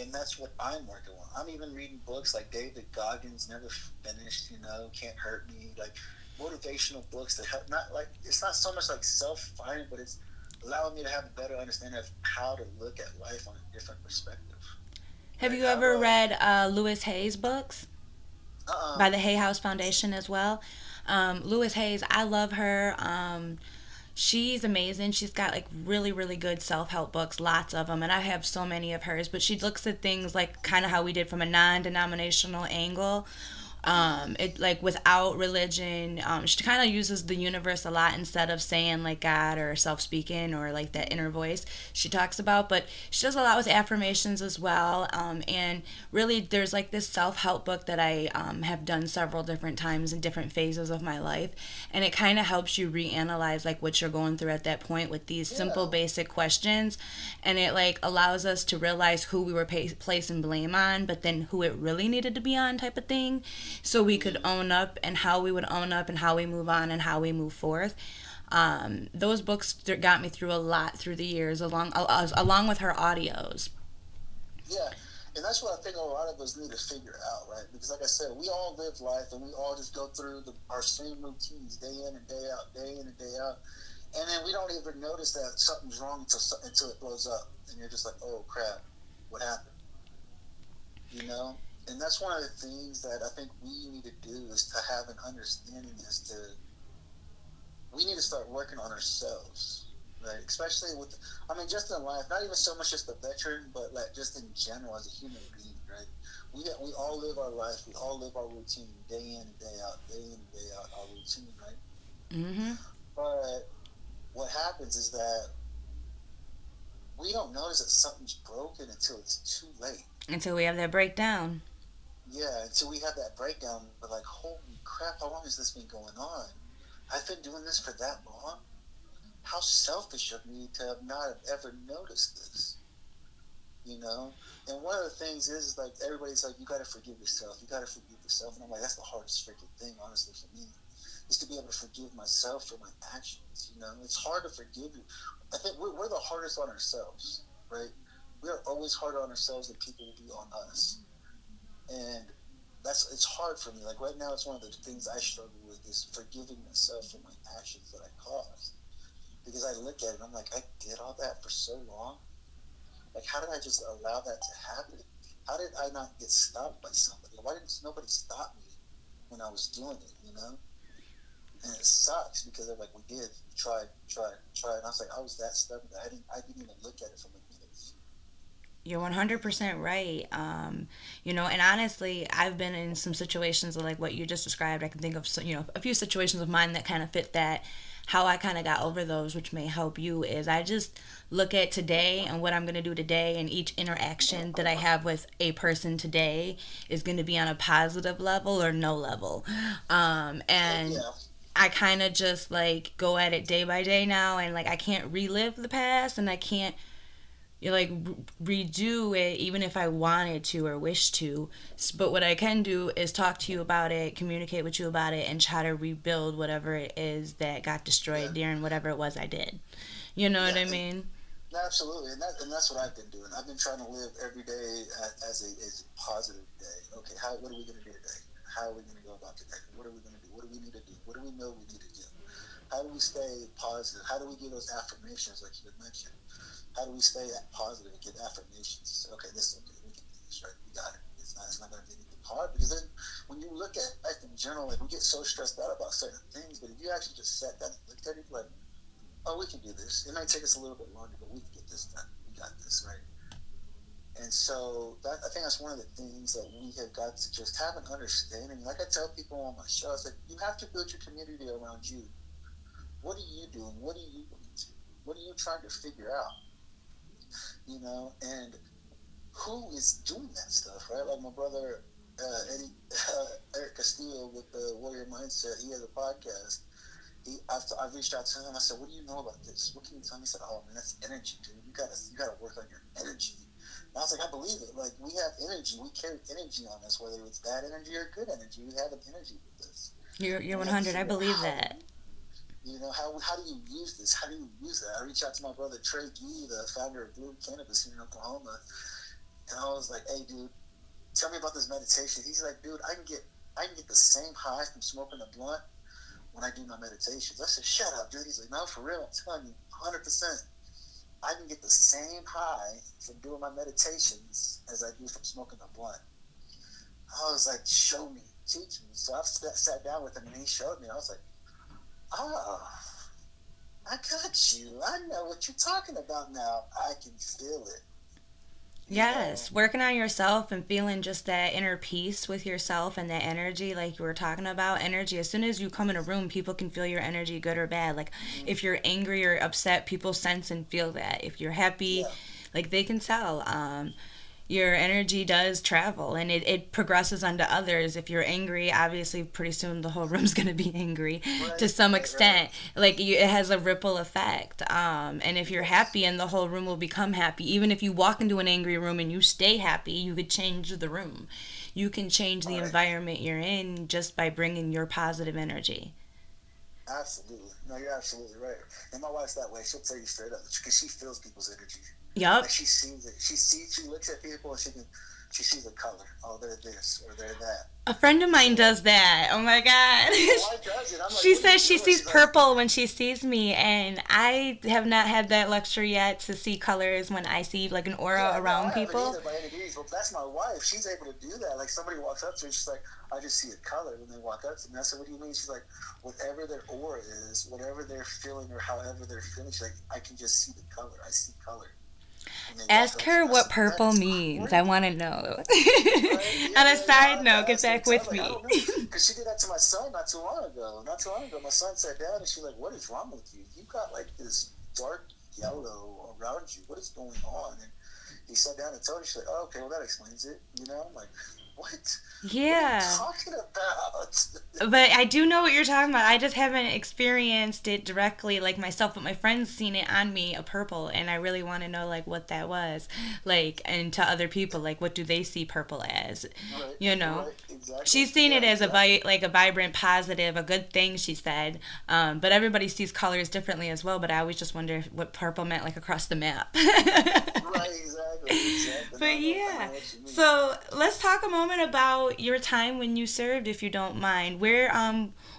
B: And that's what I'm working on. I'm even reading books like David Goggins, Never Finished, Can't Hurt Me, like motivational books that help. Not like it's not so much like self-finding, but it's allowing me to have a better understanding of how to look at life on a different perspective.
A: Have
B: Right?
A: you
B: How do
A: ever
B: I?
A: read Louis Hay's books by the Hay House Foundation as well? Louis Hayes, I love her. She's amazing. She's got like really, really good self help books, lots of them, and I have so many of hers. But she looks at things like kind of how we did from a non denominational angle.
B: Mm-hmm.
A: It like without religion. She kind of uses the universe a lot instead of saying like God or self speaking or like that inner voice she talks about. But she does a lot with affirmations as well. And really, there's like this self help book that I have done several different times in different phases of my life, and it kind of helps you reanalyze like what you're going through at that point with these simple
B: Yeah.
A: basic questions, and it like allows us to realize who we were placing blame on, but then who it really needed to be on type of thing, so we could
B: Mm-hmm.
A: own up and how we would own up and how we move on and how we move forth. Those books got me through a lot through the years, along with her audios.
B: Yeah, and that's what I think a lot of us need to figure out, right? Because, like I said, we all live life and we all just go through our same routines day in and day out, day in and day out, and then we don't even notice that something's wrong until it blows up, and you're just like, oh crap, what happened? You know. And that's one of the things that I think we need to do is to have an understanding as to we need to start working on ourselves, right? Especially with, I mean, just in life, not even so much just the veteran, but like just in general as a human being, right? We all live our life, we all live our routine day in and day out, day in and day out, our routine, right?
A: Mm-hmm.
B: But what happens is that we don't notice that something's broken until it's too late.
A: Until we have that breakdown.
B: Yeah, until we have that breakdown, but like, holy crap, how long has this been going on? I've been doing this for that long. How selfish of me to have not have ever noticed this, you know? And one of the things is like everybody's like, you got to forgive yourself. You got to forgive yourself. And I'm like, that's the hardest freaking thing, honestly, for me, is to be able to forgive myself for my actions. It's hard to forgive you. I think we're the hardest on ourselves, right? We are always harder on ourselves than people will be on us. And it's hard for me. Like right now, it's one of the things I struggle with is forgiving myself for my actions that I caused because I look at it and I'm like, I did all that for so long. Like, how did I just allow that to happen? How did I not get stopped by somebody? Why didn't nobody stop me when I was doing it? And it sucks because they're like, we did, we tried, tried, tried. And I was like, I was that stubborn that I didn't even look at it from a point of view.
A: You're 100% right. And honestly, I've been in some situations like what you just described. I can think of, a few situations of mine that kind of fit that. How I kind of got over those, which may help you, is I just look at today and what I'm going to do today, and each interaction that I have with a person today is going to be on a positive level or no level. And
B: Yeah,
A: I kind of just like go at it day by day now, and like I can't relive the past, and I can't like redo it even if I wanted to or wish to. But what I can do is talk to you about it, communicate with you about it, and try to rebuild whatever it is that got
B: yeah,
A: destroyed during whatever it was I did. You know what
B: yeah.
A: I mean?
B: Absolutely, and that's what I've been doing. I've been trying to live every day as a positive day. Okay, what are we going to do today? How are we going to go about today? What are we going to do? What do we need to do? What do we know we need to do? How do we stay positive? How do we give those affirmations, like you had mentioned? How do we stay positive and give affirmations? Okay, this is okay. We can do this, right? We got it. It's not going to be anything hard because then when you look at life in general, like we get so stressed out about certain things, but if you actually just sat down and looked at it, like, oh, we can do this. It might take us a little bit longer, but we can get this done. We got this, right? And so I think that's one of the things that we have got to just have an understanding. Like I tell people on my show, it's like you have to build your community around you. What are you doing? What are you going to? What are you trying to figure out? And who is doing that stuff, right? Like my brother Eddie, Eric Castillo with the Warrior Mindset, he has a podcast, I reached out to him. I said, "What do you know about this? What can you tell me?" He said, "Oh man, that's energy, dude. You gotta work on your energy." And I was like, "I believe it. Like we have energy. We carry energy on us, whether it's bad energy or good energy. We have an energy with us.
A: You're
B: And we have to
A: 100. I
B: figure out
A: believe
B: how
A: that.
B: how do you use this? How do you use that?" I reached out to my brother Trey Gee, the founder of Blue Cannabis here in Oklahoma, and I was like, "Hey, dude, tell me about this meditation." He's like, "Dude, I can get the same high from smoking a blunt when I do my meditations." I said, "Shut up, dude." He's like, "No, for real. I'm telling you, 100%. I can get the same high from doing my meditations as I do from smoking a blunt." I was like, "Show me, teach me." So I sat down with him and he showed me. I was like, "Oh, I got you. I know what you're talking about now. I can feel it." You know,
A: Yes, working on yourself and feeling just that inner peace with yourself and that energy, like you were talking about. Energy, as soon as you come in a room, people can feel your energy, good or bad. Like
B: mm-hmm.
A: if you're angry or upset, people sense and feel that. If you're happy,
B: Yeah,
A: like they can tell. Your energy does travel and it progresses onto others. If you're angry, obviously pretty soon the whole room's going to be angry to
B: right,
A: some
B: right.
A: extent. Like it has a ripple effect. And if you're
B: Yes,
A: happy, and the whole room will become happy. Even if you walk into an angry room and you stay happy, you could change the room. You can change the
B: right.
A: environment you're in just by bringing your positive energy.
B: Absolutely. No, you're absolutely right. And my wife's that way. She'll tell you straight up because she feels people's energy. Like
A: Yup.
B: she sees it. She looks at people and she sees a color. Oh, they're this or they're that.
A: A friend of mine
B: So
A: does that. Oh my
B: my
A: god.
B: wife does it. I'm like,
A: She
B: "What are you
A: says she
B: doing?"
A: sees
B: She's like,
A: purple when she sees me, and I have not had that luxury yet to see colors when I see like an aura
B: "Yeah, no,
A: around
B: I haven't
A: people.
B: either by any means." But that's my wife. She's able to do that. Like somebody walks up to her, she's like, "I just see a color." When they walk up to me, I said, "What do you mean?" She's like, "Whatever their aura is, whatever they're feeling or however they're feeling." She's like, "I can just see the color. I see color." When they walk
A: Ask
B: up to
A: her
B: me, I
A: what
B: said, "That
A: purple
B: is
A: means. I
B: crazy."
A: want to know.
B: Right?
A: On
B: Yeah,
A: a
B: yeah, yeah.
A: side
B: I have to
A: note, get
B: ask her
A: back
B: because I was
A: with
B: like, "I
A: me.
B: don't know," because she did that to my son not too long ago. Not too long ago, my son sat down and she's like, "What is wrong with you? You got like this dark yellow around you. What is going on?" And he sat down and told her. She's like, "Oh, okay, well that explains it." You know, I'm like, "What? What are you
A: Yeah.
B: talking about?"
A: But I do know what you're talking about. I just haven't experienced it directly like myself, but my friends seen it on me, a purple, and I really want to know like what that was. Like, and to other people, like what do they see purple as?
B: Right,
A: You know?
B: right, exactly.
A: She's seen it
B: Yeah,
A: as
B: exactly.
A: like a vibrant, positive, a good thing. She said, but everybody sees colors differently as well. But I always just wonder what purple meant, like across the map.
B: Right, exactly, exactly. No,
A: But
B: I
A: yeah,
B: know what you mean.
A: so let's talk a moment about your time when you served, if you don't mind.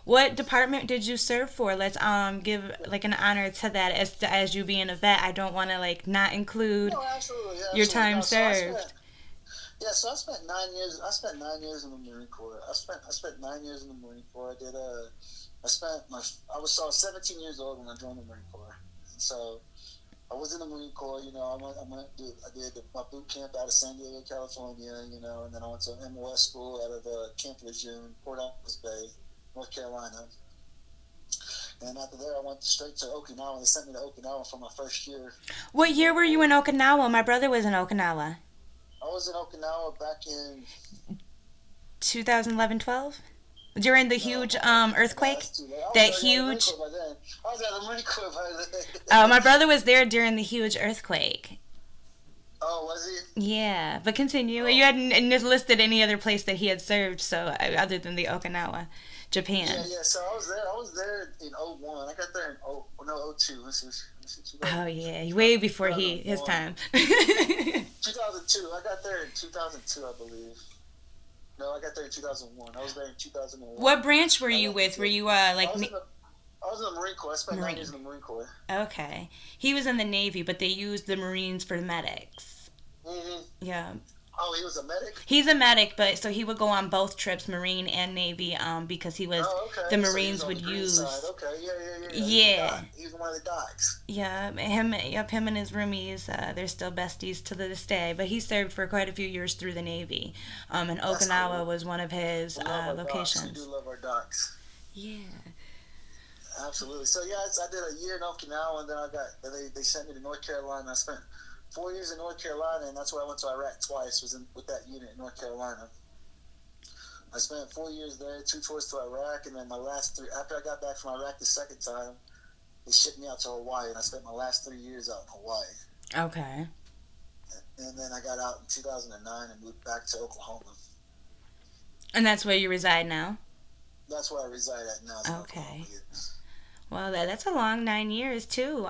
A: What department did you serve for? Let's give like an honor to that as you being a vet. I don't want to like not include
B: No, absolutely,
A: your
B: absolutely.
A: time
B: No, so I
A: served.
B: spent Yeah, so I spent 9 years. I spent 9 years in the Marine Corps. I spent 9 years in the Marine Corps. I spent my. I was 17 years old when I joined the Marine Corps. And so I was in the Marine Corps. You know, I did my boot camp out of San Diego, California. You know, and then I went to MOS school out of Camp Lejeune, Port Arthur Bay, North Carolina. And after there, I went straight to Okinawa. They sent me to Okinawa for my first year
A: What
B: in the
A: year were you
B: war.
A: in Okinawa? My brother was in Okinawa.
B: I was in Okinawa back in
A: 2011, 12? During the
B: No,
A: huge
B: no,
A: earthquake.
B: that's too late. I was
A: That
B: already out of the Marine
A: huge.
B: Corps by then. I was out of the Marine Corps by
A: My
B: then.
A: brother was there during the huge earthquake.
B: Oh, was he?
A: Yeah, but continue. You
B: Oh,
A: hadn't listed any other place that he had served, so other than the Okinawa,
B: yeah,
A: Japan.
B: yeah. So I was there. I was there in '01. I got there in no '02. This is
A: Oh yeah, way before his
B: 2001,
A: time.
B: 2002. I got there in 2002, I believe. No, I got there in 2001. I was there in 2001.
A: What branch were
B: I
A: you
B: left the
A: with? Were
B: kid.
A: you
B: I
A: like
B: was in the I was in the Marine Corps. I spent 9 years
A: Marine?
B: in the Marine Corps.
A: Okay, he was in the Navy, but they used the Marines for medics.
B: hmm
A: Yeah,
B: Oh, he was a medic.
A: he's a medic, but so he would go on both trips, Marine and Navy, because he was
B: Oh,
A: the
B: okay. So he was
A: Marines
B: on the
A: would
B: green side.
A: use.
B: Okay, yeah, yeah, yeah, yeah. He was a
A: Yeah,
B: doc. He was one of the docs.
A: yeah, him and his roomies, they're still besties to this day. But he served for quite a few years through the Navy, and
B: That's
A: Okinawa
B: cool.
A: was one of his
B: We love our docs. We do
A: locations.
B: love our docs.
A: Yeah.
B: Absolutely. So yeah, I did a year in Okinawa, and then they sent me to North Carolina. I spent 4 years in North Carolina, and that's where I went to Iraq twice. Was with that unit in North Carolina. I spent 4 years there, 2 tours to Iraq, and then my last three. After I got back from Iraq the second time, they shipped me out to Hawaii, and I spent my last 3 years out in Hawaii.
A: Okay.
B: And then I got out in 2009 and moved back to Oklahoma.
A: And that's where you reside now?
B: That's where I reside at now. Is in Oklahoma.
A: Okay.
B: Yes.
A: Well, that's a long 9 years too.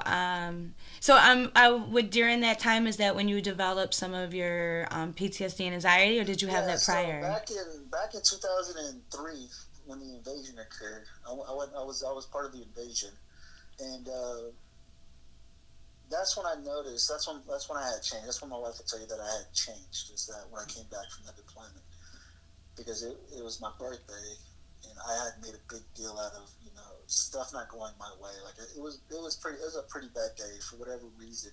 A: So I would during that time, is that when you developed some of your PTSD and anxiety, or did you have
B: Yeah.
A: that
B: So
A: prior?
B: back in 2003, when the invasion occurred, I was part of the invasion, and that's when I noticed. That's when I had changed. That's when my wife would tell you that I had changed. Is that when I came back from that deployment, because it was my birthday, and I had made a big deal out of stuff not going my way. Like it was a pretty bad day for whatever reason.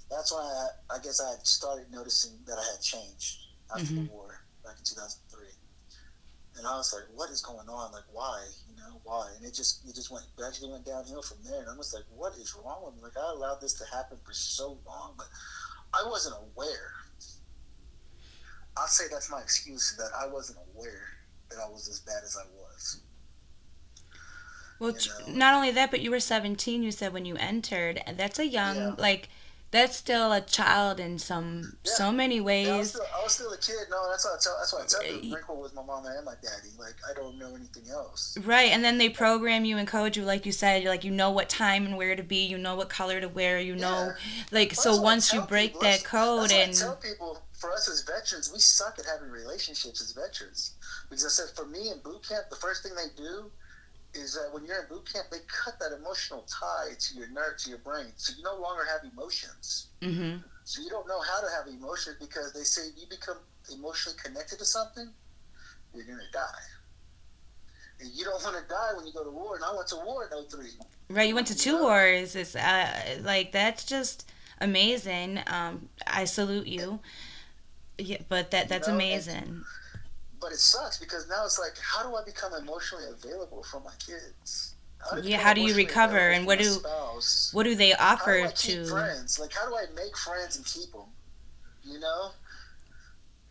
B: That's when I guess I had started noticing that I had changed after
A: Mm-hmm.
B: the war back in 2003. And I was like, what is going on? Like, why? Why? And it just gradually went downhill from there. And I was like, what is wrong with me? Like, I allowed this to happen for so long, but I wasn't aware. I'll say that's my excuse, that I wasn't aware that I was as bad as I was.
A: Well,
B: You know?
A: not only that, but you were 17. You said when you entered, and that's a young
B: Yeah.
A: like. That's still a child in
B: Yeah.
A: so many
B: Yeah,
A: ways.
B: I was still a kid. No, that's why I tell you, Marine Corps was my mama and my daddy. Like, I don't know anything else.
A: Right, and then they program you and code you, like you said. You're like, you know what time and where to be. You know what color to wear. You know,
B: Yeah.
A: like,
B: Well,
A: so
B: that's what I
A: once you
B: tell
A: break
B: people.
A: that code
B: That's what I
A: and
B: tell people. For us as veterans, we suck at having relationships as veterans. Because I said, for me in boot camp, the first thing they do is that when you're in boot camp, they cut that emotional tie to your nerve, to your brain. So you no longer have emotions.
A: mm-hmm.
B: So you don't know how to have emotions, because they say you become emotionally connected to something, you're going to die. And you don't want to die when you go to war. And I went to war in '03.
A: Right, you went to
B: You
A: two
B: know?
A: wars. It's like that's just amazing. I salute you. Yeah, but that's
B: And
A: amazing.
B: but it sucks, because now it's like, how do I become emotionally available for my kids? How do I
A: Yeah,
B: become
A: how do you
B: emotionally
A: recover,
B: available
A: and
B: for my spouse?
A: what do they
B: How do
A: offer
B: I keep
A: to?
B: friends? Like, how do I make friends and keep them? You know?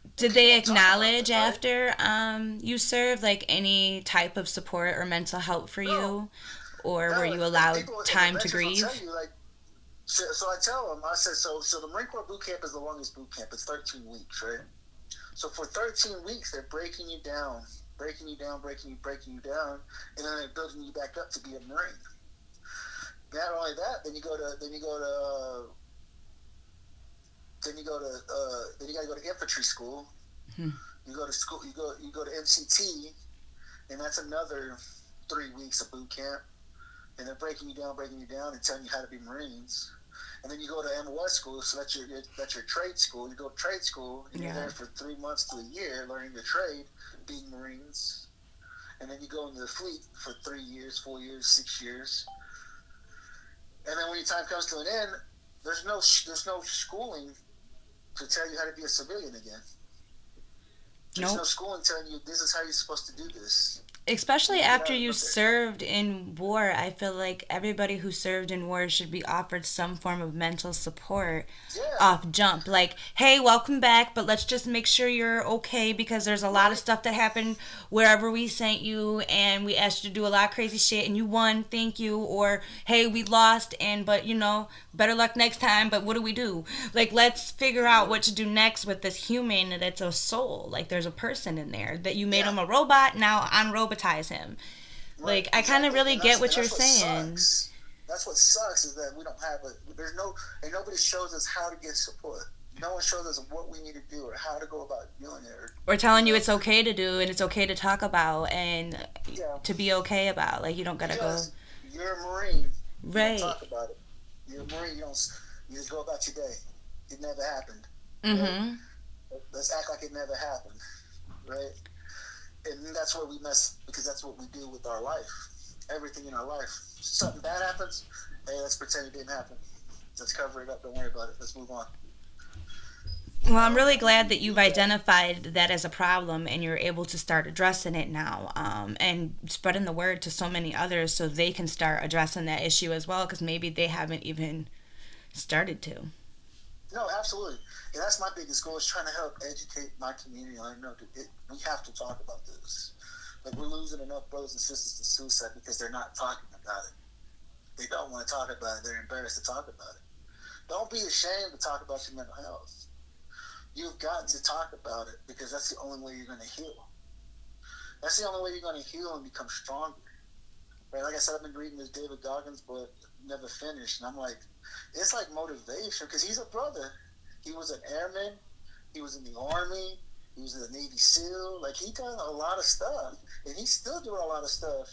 B: And
A: Did
B: people
A: they
B: don't talk about
A: acknowledge
B: that, right?
A: after you served like any type of support or mental help for
B: No,
A: you, or were
B: no.
A: you
B: And
A: allowed
B: people and the
A: time to
B: veterans will tell
A: grieve?
B: you, like, so I tell them, I said, so the Marine Corps boot camp is the longest boot camp. It's 13 weeks, right? So for 13 weeks, they're breaking you down, breaking you down, and then they're building you back up to be a Marine. Not only that, then you gotta go to infantry school.
A: Hmm.
B: You go to school. You go to MCT, and that's another 3 weeks of boot camp. And they're breaking you down, and telling you how to be Marines. And then you go to MOS school, so that's your trade school. You go to trade school, and you're
A: Yeah.
B: there for 3 months to a year learning your trade, being Marines. And then you go into the fleet for 3 years, 4 years, 6 years. And then when your time comes to an end, there's no schooling to tell you how to be a civilian again. There's no
A: Nope.
B: schooling telling you this is how you're supposed to do this.
A: Especially
B: You
A: after
B: gotta
A: you
B: look at.
A: served in war, I feel like everybody who served in war should be offered some form of mental support
B: Yeah,
A: off jump. Like, hey, welcome back, but let's just make sure you're okay because there's a lot of
B: right.
A: stuff that happened wherever we sent you and we asked you to do a lot of crazy shit and you won, thank you. Or, hey, we lost and, but better luck next time, but what do we do? Like, let's figure out what to do next with this human that's a soul. Like, there's a person in there that you made
B: Yeah,
A: him a robot, now unrobotize him.
B: right.
A: Like, I kind of
B: Exactly.
A: really
B: And
A: get what you're
B: that's what
A: saying.
B: sucks. That's what sucks, is that we don't have and nobody shows us how to get support. No one shows us what we need to do or how to go about doing it. Or,
A: Or
B: you
A: telling you
B: know,
A: it's okay to do and it's okay to talk about and
B: yeah,
A: to be okay about. Like, you don't gotta go.
B: because you're a Marine, you don't
A: Right.
B: talk about it. You're a Marine, you just go about your day. It never happened, right?
A: Mm-hmm.
B: Let's act like it never happened, right? And that's where we mess, because that's what we do with our life. Everything in our life. Something bad happens, hey, let's pretend it didn't happen. Let's cover it up. Don't worry about it. Let's move on.
A: Well, I'm really glad that you've identified that as a problem and you're able to start addressing it now, and spreading the word to so many others so they can start addressing that issue as well because maybe they haven't even started to.
B: No, absolutely. And that's my biggest goal is trying to help educate my community. I know we have to talk about this. Like, we're losing enough brothers and sisters to suicide because they're not talking about it. They don't want to talk about it. They're embarrassed to talk about it. Don't be ashamed to talk about your mental health. You've got to talk about it because that's the only way you're going to heal. That's the only way you're going to heal and become stronger. Right? Like I said, I've been reading this David Goggins book, never finished, and I'm like, it's like motivation because he's a brother. He was an airman. He was in the Army. He was in the Navy SEAL. Like, he done a lot of stuff, and he's still doing a lot of stuff,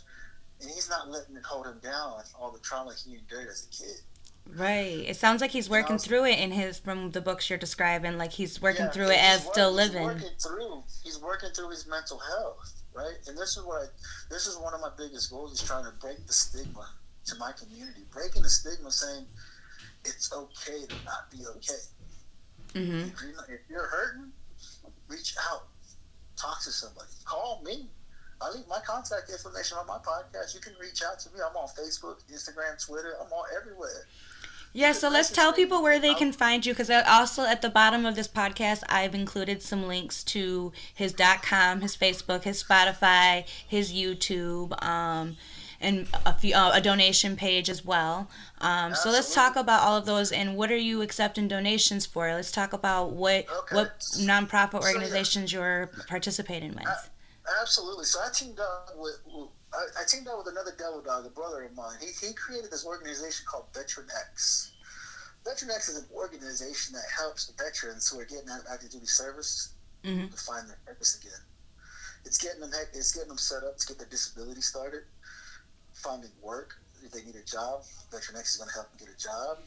B: and he's not letting it hold him down, all the trauma he endured as a kid.
A: Right. It sounds like he's
B: And I
A: working
B: was,
A: through it in his from the books you're describing. Like he's working
B: yeah,
A: through
B: and
A: it as still living.
B: he's working through his mental health, right? And this is one of my biggest goals is trying to break the stigma to my community, breaking the stigma, saying it's okay to not be okay.
A: Mm-hmm.
B: If you're hurting, reach out, talk to somebody, call me. I leave my contact information on my podcast. You can reach out to me. I'm on Facebook, Instagram, Twitter. I'm all everywhere.
A: Yeah,
B: The
A: so let's
B: nicest
A: tell
B: thing,
A: people where they can find you because also at the bottom of this podcast, I've included some links to his .com, his Facebook, his Spotify, his YouTube, and a donation page as well. So let's talk
B: absolutely.
A: about all of those and what are you accepting donations for? Let's talk about
B: Okay.
A: what nonprofit
B: So yeah,
A: organizations you're participating with.
B: absolutely. So I teamed up with another devil dog, a brother of mine. He created this organization called Veteran X. Veteran X is an organization that helps veterans who are getting out of active duty service
A: Mm-hmm.
B: to find their purpose again. It's getting them set up to get their disability started, finding work if they need a job. Veteran X is going to help them get a job.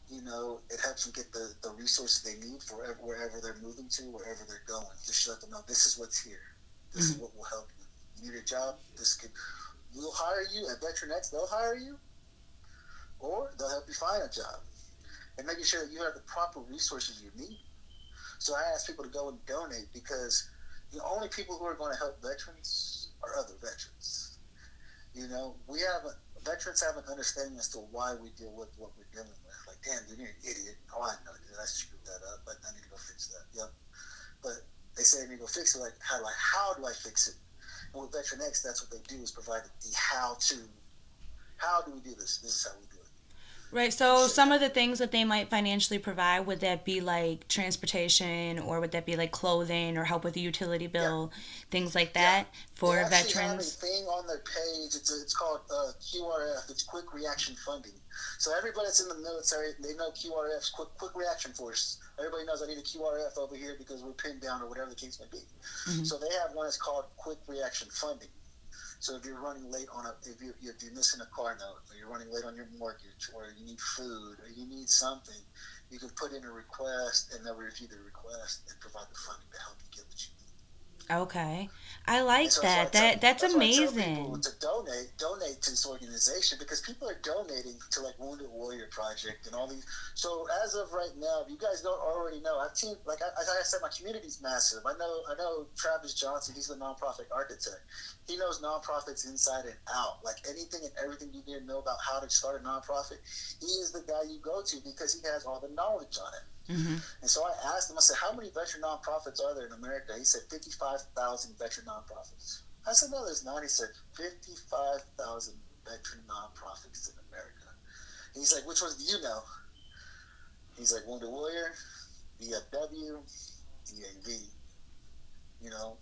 B: It helps them get the resources they need for wherever they're moving to, wherever they're going. Just let them know this is what's here. This is
A: Mm-hmm.
B: what will help you. You need a job. We'll hire you at Veteran X. They'll hire you, or they'll help you find a job, and making sure that you have the proper resources you need. So I ask people to go and donate because the only people who are going to help veterans are other veterans. Veterans have an understanding as to why we deal with what we're dealing with. Like, damn, dude, you're an idiot. Oh, I know, dude. I screwed that up, but I need to go fix that. Yep. But they say I need to go fix it. Like, how do I fix it? And with Veteran X, that's what they do is provide the how to. How do we do this? This is how we do it.
A: Right.
B: And
A: So
B: show
A: some
B: them.
A: of the things that they might financially provide, would that be like transportation or would that be like clothing or help with the utility
B: Yeah.
A: bill, things like
B: Yeah.
A: that
B: They
A: for
B: actually have a
A: veterans?
B: thing on their page. It's called QRF. It's Quick Reaction Funding. So everybody that's in the military, they know QRF's Quick Reaction Force. Everybody knows I need a QRF over here because we're pinned down or whatever the case may be.
A: Mm-hmm.
B: So they have one that's called Quick Reaction Funding. So if you're running late if you're missing a car note, or you're running late on your mortgage, or you need food, or you need something, you can put in a request, and they'll review the request and provide the funding to help you get what you need.
A: Okay. I
B: And
A: like
B: so
A: that. That's
B: that's why I tell people
A: amazing.
B: to donate to this organization because people are donating to like Wounded Warrior Project and all these. So as of right now, if you guys don't already know, I've teamed like I said, my community's massive. I know Travis Johnson. He's the nonprofit architect. He knows nonprofits inside and out. Like anything and everything you need to know about how to start a nonprofit, he is the guy you go to because he has all the knowledge on it.
A: Mm-hmm.
B: And so I asked him, I said, how many veteran nonprofits are there in America? He said 55,000 veteran nonprofits. I said, no, there's not. He said 55,000 veteran nonprofits in America. And he's like, which ones do you know? He's like, Wounded Warrior, VFW, DAV. You know,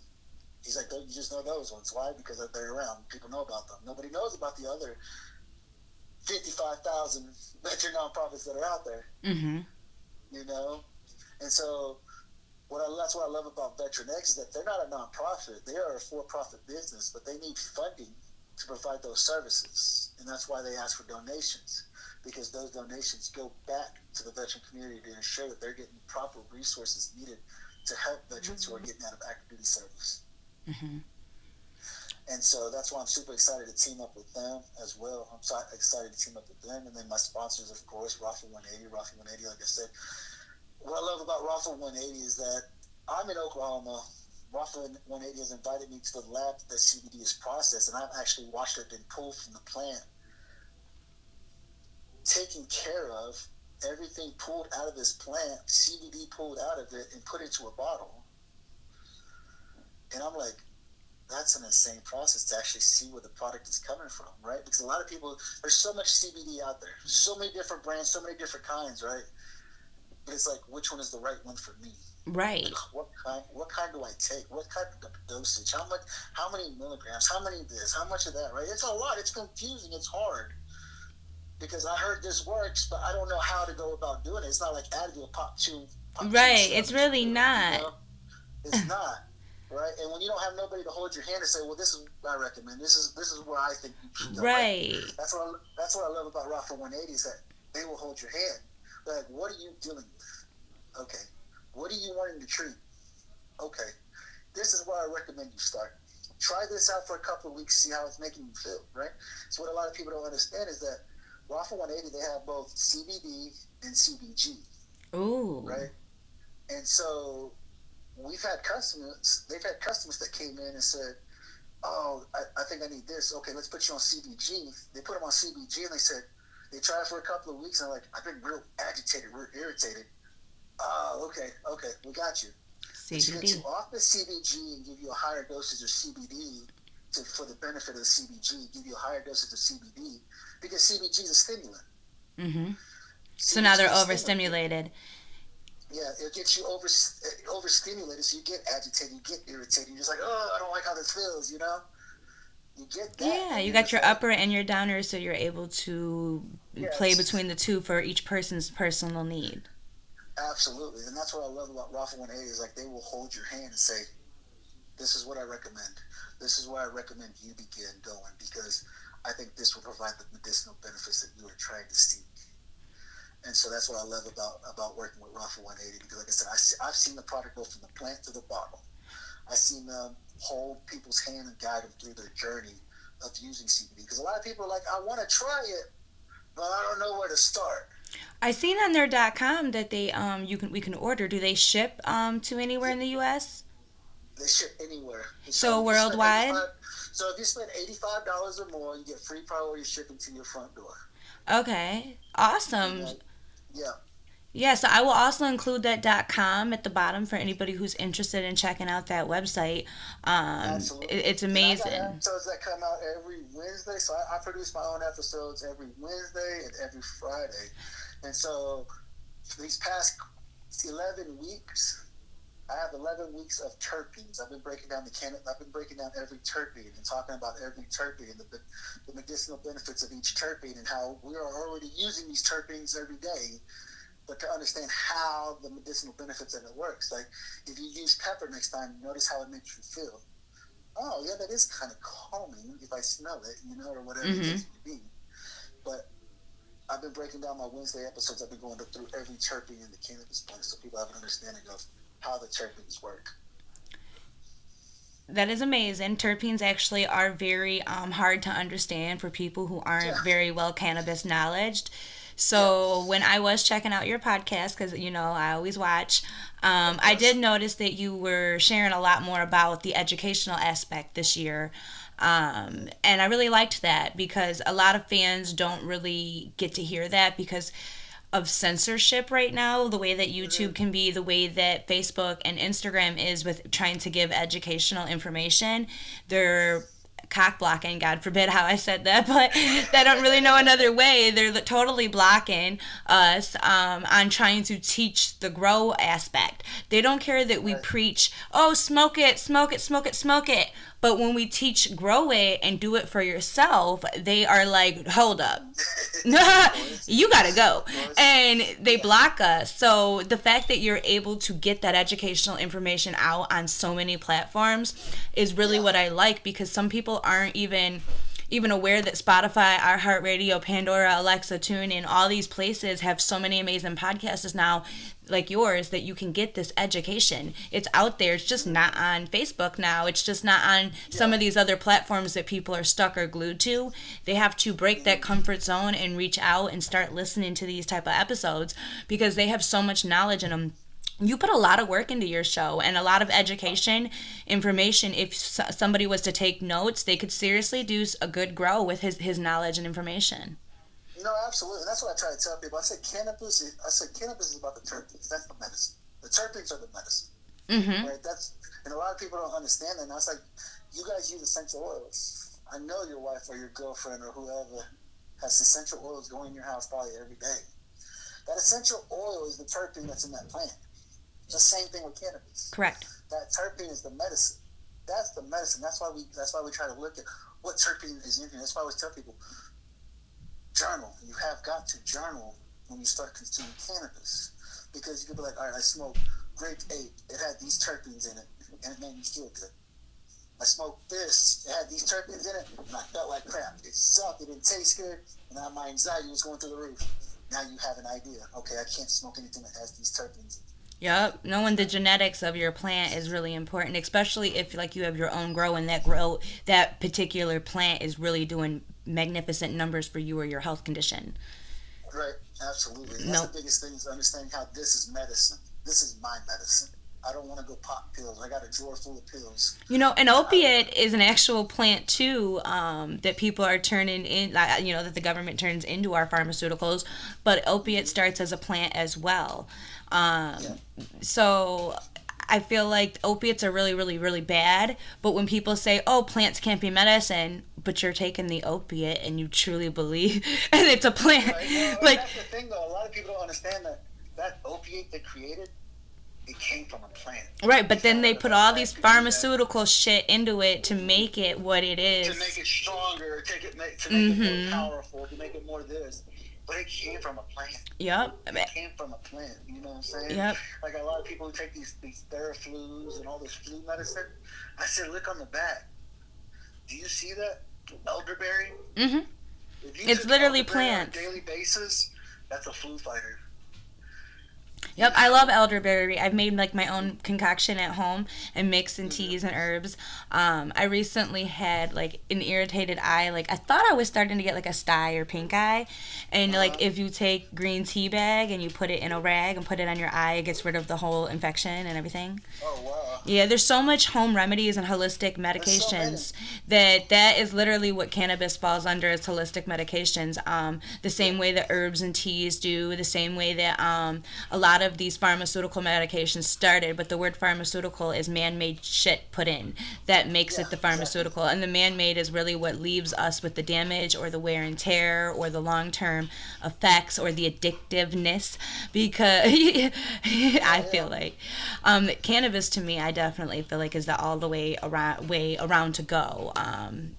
B: he's like, you just know those ones. Why? Because they're around. People know about them. Nobody knows about the other 55,000 veteran nonprofits that are out there.
A: Mm-hmm.
B: And so that's what I love about Veteran X is that they're not a nonprofit. They are a for-profit business, but they need funding to provide those services. And that's why they ask for donations, because those donations go back to the veteran community to ensure that they're getting proper resources needed to help veterans who are getting out of active duty service.
A: Mm-hmm.
B: And so that's why I'm super excited to team up with them as well. I'm excited to team up with them. And then my sponsors, of course, Rafa 180. Rafa 180, like I said, what I love about Rafa 180 is that I'm in Oklahoma. Rafa 180 has invited me to the lab that CBD is processed, and I've actually watched it been pulled from the plant, taken care of, everything pulled out of this plant, CBD pulled out of it and put into a bottle. And I'm like, that's an insane process to actually see where the product is coming from, right? Because a lot of people, there's so much CBD out there, so many different brands, so many different kinds, right? But it's like, which one is the right one for me?
A: Right.
B: Like, what kind do I take? What kind of dosage? How much? How many milligrams? How many of this? How much of that? Right? It's a lot. It's confusing. It's hard because I heard this works, but I don't know how to go about doing it. It's not like Advil pop two and
A: Right.
B: seven.
A: It's really
B: You
A: not.
B: know, it's not. Right, and when you don't have nobody to hold your hand and say, "Well, this is what I recommend. This is where I think you should go." Right.
A: Right.
B: That's what I love about Rafa 180 is that they will hold your hand. They're like, "What are you dealing with? Okay, what are you wanting to treat? Okay, this is where I recommend you start. Try this out for a couple of weeks, see how it's making you feel." Right. So what a lot of people don't understand is that Rafa 180 they have both CBD and CBG.
A: Ooh.
B: Right, and so they've had customers that came in and said, "Oh, I think I need this. Okay, let's put you on CBG." They put them on CBG and they tried it for a couple of weeks and they're like, "I've been real agitated, real irritated." "Oh, okay, we got you. Let's get you
A: CBD.
B: off the CBG and give you a higher dosage of CBD for the benefit of the CBG, give you a higher dosage of CBD because CBG is a stimulant.
A: Mm-hmm. So now
B: CBG
A: they're
B: is a stimulant.
A: overstimulated.
B: Yeah, it gets you overstimulated, so you get agitated, you get irritated. You're just like, "Oh, I don't like how this feels," you know? You get that,
A: Yeah,
B: and
A: you
B: then
A: got
B: it's
A: your
B: like,
A: upper and your downer, so you're able to play
B: yes,
A: between the two for each person's personal need.
B: absolutely. And that's what I love about Rafa 180 is like they will hold your hand and say, "This is what I recommend. This is where I recommend you begin going because I think this will provide the medicinal benefits that you are trying to seek." And so that's what I love about working with Rafa 180 because, like I said, I've seen the product go from the plant to the bottle. I've seen them hold people's hand and guide them through their journey of using CBD because a lot of people are like, "I want to try it, but I don't know where to start."
A: I seen on their .com that they we can order. Do they ship to anywhere in the U.S.?
B: They ship anywhere. So
A: So
B: if you spend
A: worldwide?
B: 85, so if you spend $85 or more, you get free priority shipping to your front door.
A: Okay,
B: And
A: awesome.
B: yeah,
A: Yeah, so I will also include that .com at the bottom for anybody who's interested in checking out that website.
B: absolutely.
A: It's
B: And I got
A: amazing.
B: episodes that come out every Wednesday. So I produce my own episodes every Wednesday and every Friday. And so these past 11 weeks, I have 11 weeks of terpenes. I've been breaking down I've been breaking down every terpene and talking about every terpene and the medicinal benefits of each terpene and how we are already using these terpenes every day, but to understand how the medicinal benefits of it works. Like if you use pepper next time, notice how it makes you feel. Oh yeah, that is kind of calming if I smell it, or whatever the
A: Hmm.
B: case may be. But I've been breaking down my Wednesday episodes. I've been going through every terpene in the cannabis plant so people have an understanding of how the terpenes work.
A: That is amazing. Terpenes actually are very hard to understand for people who aren't
B: Yeah,
A: very well cannabis knowledged.
B: yeah,
A: So when I was checking out your podcast, because I always watch,
B: of
A: I did
B: course.
A: notice that you were sharing a lot more about the educational aspect this year. And I really liked that because a lot of fans don't really get to hear that because of censorship right now, the way that
B: Mm-hmm.
A: YouTube can be, the way that Facebook and Instagram is with trying to give educational information. They're cock blocking, God forbid how I said that, but they don't really know another way. They're totally blocking us on trying to teach the grow aspect. They don't care that we
B: Right.
A: preach, oh, smoke it, smoke it, smoke it, smoke it. But when we teach grow it and do it for yourself, they are like, hold up.
B: Of course.
A: You gotta go,
B: Of course.
A: and they
B: Yeah.
A: block us. So the fact that you're able to get that educational information out on so many platforms is really
B: Yeah.
A: what I like, because some people aren't even aware that Spotify, iHeartRadio, Pandora, Alexa, TuneIn, all these places have so many amazing podcasts now, like yours, that you can get this education. It's out there. It's just not on Facebook now. It's just not on some
B: Yeah.
A: of these other platforms that people are stuck or glued to. They have to break that
B: Mm-hmm.
A: comfort zone and reach out and start listening to these type of episodes because they have so much knowledge in them. You put a lot of work into your show and a lot of education information. If somebody was to take notes, they could seriously do a good grow with his knowledge and information.
B: No, absolutely. And that's what I try to tell people. I said cannabis is about the terpenes. That's the medicine. The terpenes are the medicine.
A: Mm-hmm.
B: Right? And a lot of people don't understand that. And I was like, you guys use essential oils. I know your wife or your girlfriend or whoever has essential oils going in your house probably every day. That essential oil is the terpene that's in that plant. It's the same thing with cannabis.
A: Correct.
B: That terpene is the medicine. That's the medicine. That's why we try to look at what terpene is in here. That's why I always tell people, journal. You have got to journal when you start consuming cannabis. Because you could be like, all right, I smoked grape 8. It had these terpenes in it, and it made me feel good. I smoked this. It had these terpenes in it, and I felt like crap. It sucked. It didn't taste good, and now my anxiety was going through the roof. Now you have an idea. Okay, I can't smoke anything that has these terpenes in it.
A: Yep. Knowing the genetics of your plant is really important, especially if like you have your own grow and that particular plant is really doing magnificent numbers for you or your health condition.
B: Right, absolutely. And that's the biggest thing is understanding how this is medicine. This is my medicine. I don't want to go pop pills. I got a drawer full of pills.
A: You know, an opiate is an actual plant too, that people are turning in, that the government turns into our pharmaceuticals. But opiate starts as a plant as well. So I feel like opiates are really, really, really bad. But when people say, "Oh, plants can't be medicine," but you're taking the opiate and you truly believe, and it's a plant,
B: right. Well, that's the thing, though. A lot of people don't understand that opiate they created, it came from a plant.
A: Right, but then they put all these pharmaceutical shit into it to make it what it is.
B: To make it stronger, to make it more powerful, to make it more this. But it came from a plant.
A: Yep.
B: It came from a plant, you know what I'm saying?
A: Yep.
B: Like a lot of people who take these Theraflus and all this flu medicine, I said, look on the back. Do you see that? Elderberry?
A: Mm-hmm. It's literally plants.
B: On a daily basis, that's a flu fighter.
A: Yep, I love elderberry. I've made like my own concoction at home and mixed in teas and herbs. I recently had like an irritated eye. Like I thought I was starting to get like a sty or pink eye, and like if you take green tea bag and you put it in a rag and put it on your eye, it gets rid of the whole infection and everything.
B: Oh wow!
A: Yeah, there's so much home remedies and holistic medications that is literally what cannabis falls under, is holistic medications. The same way that herbs and teas do, the same way that a lot of these pharmaceutical medications started, but the word pharmaceutical is man-made shit put in that makes it the pharmaceutical, and the man-made is really what leaves us with the damage or the wear and tear or the long-term effects or the addictiveness, because I feel like cannabis to me, I definitely feel like is the all the way around to go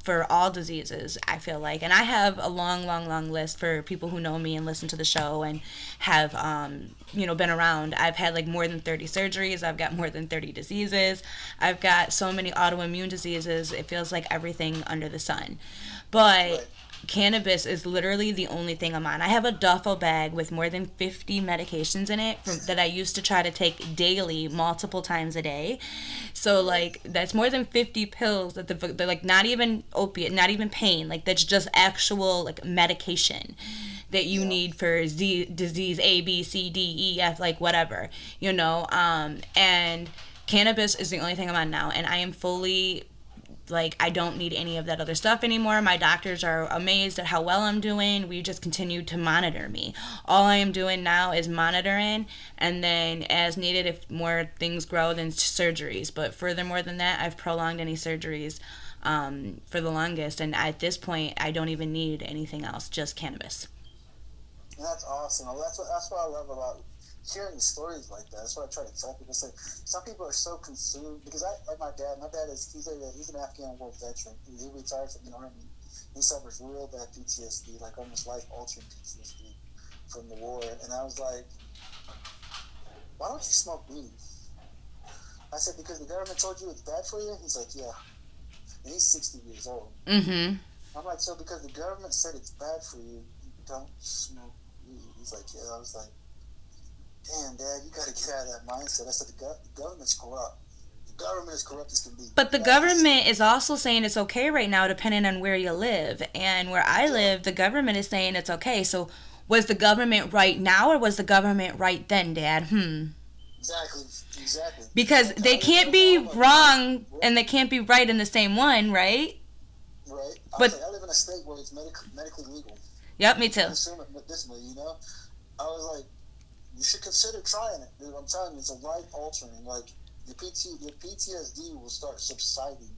A: for all diseases, I feel like. And I have a long list for people who know me and listen to the show and have been around. I've had like more than 30 surgeries. I've got more than 30 diseases. I've got so many autoimmune diseases. It feels like everything under the sun. But cannabis is literally the only thing I'm on. I have a duffel bag with more than 50 medications in it that I used to try to take daily, multiple times a day. So like that's more than 50 pills that they're like not even opiate, not even pain. Like that's just actual like medication that you need for disease A, B, C, D, E, F, like whatever, and cannabis is the only thing I'm on now, and I am fully, like, I don't need any of that other stuff anymore. My doctors are amazed at how well I'm doing. We just continue to monitor me. All I am doing now is monitoring, and then as needed, if more things grow, then surgeries. But furthermore than that, I've prolonged any surgeries for the longest, and at this point, I don't even need anything else, just cannabis.
B: That's awesome. That's what I love about hearing stories like that. That's what I try to tell people. Say some people are so consumed because like my dad. My dad he's an Afghan war veteran. He retired from the army. He suffers real bad PTSD, like almost life-altering PTSD from the war. And I was like, why don't you smoke weed? I said, because the government told you it's bad for you. He's like, yeah. And he's 60 years old.
A: Mm-hmm.
B: I'm like, so because the government said it's bad for you, you don't smoke weed. He's like, yeah. I was like, damn, Dad, you got to get out of that mindset. I said, the government's corrupt. The government is corrupt as can be.
A: But the government is also saying it's okay right now, depending on where you live. And where I live, the government is saying it's okay. So was the government right now, or was the government right then, Dad?
B: Exactly.
A: Because they can't be wrong and they can't be right in the same one, right?
B: Right.
A: But
B: I live in a state where it's medically legal.
A: Yep, me
B: if you
A: too.
B: consume it medicinally, you know. I was like, you should consider trying it, dude. I'm telling you, it's a life altering. Like your PTSD will start subsiding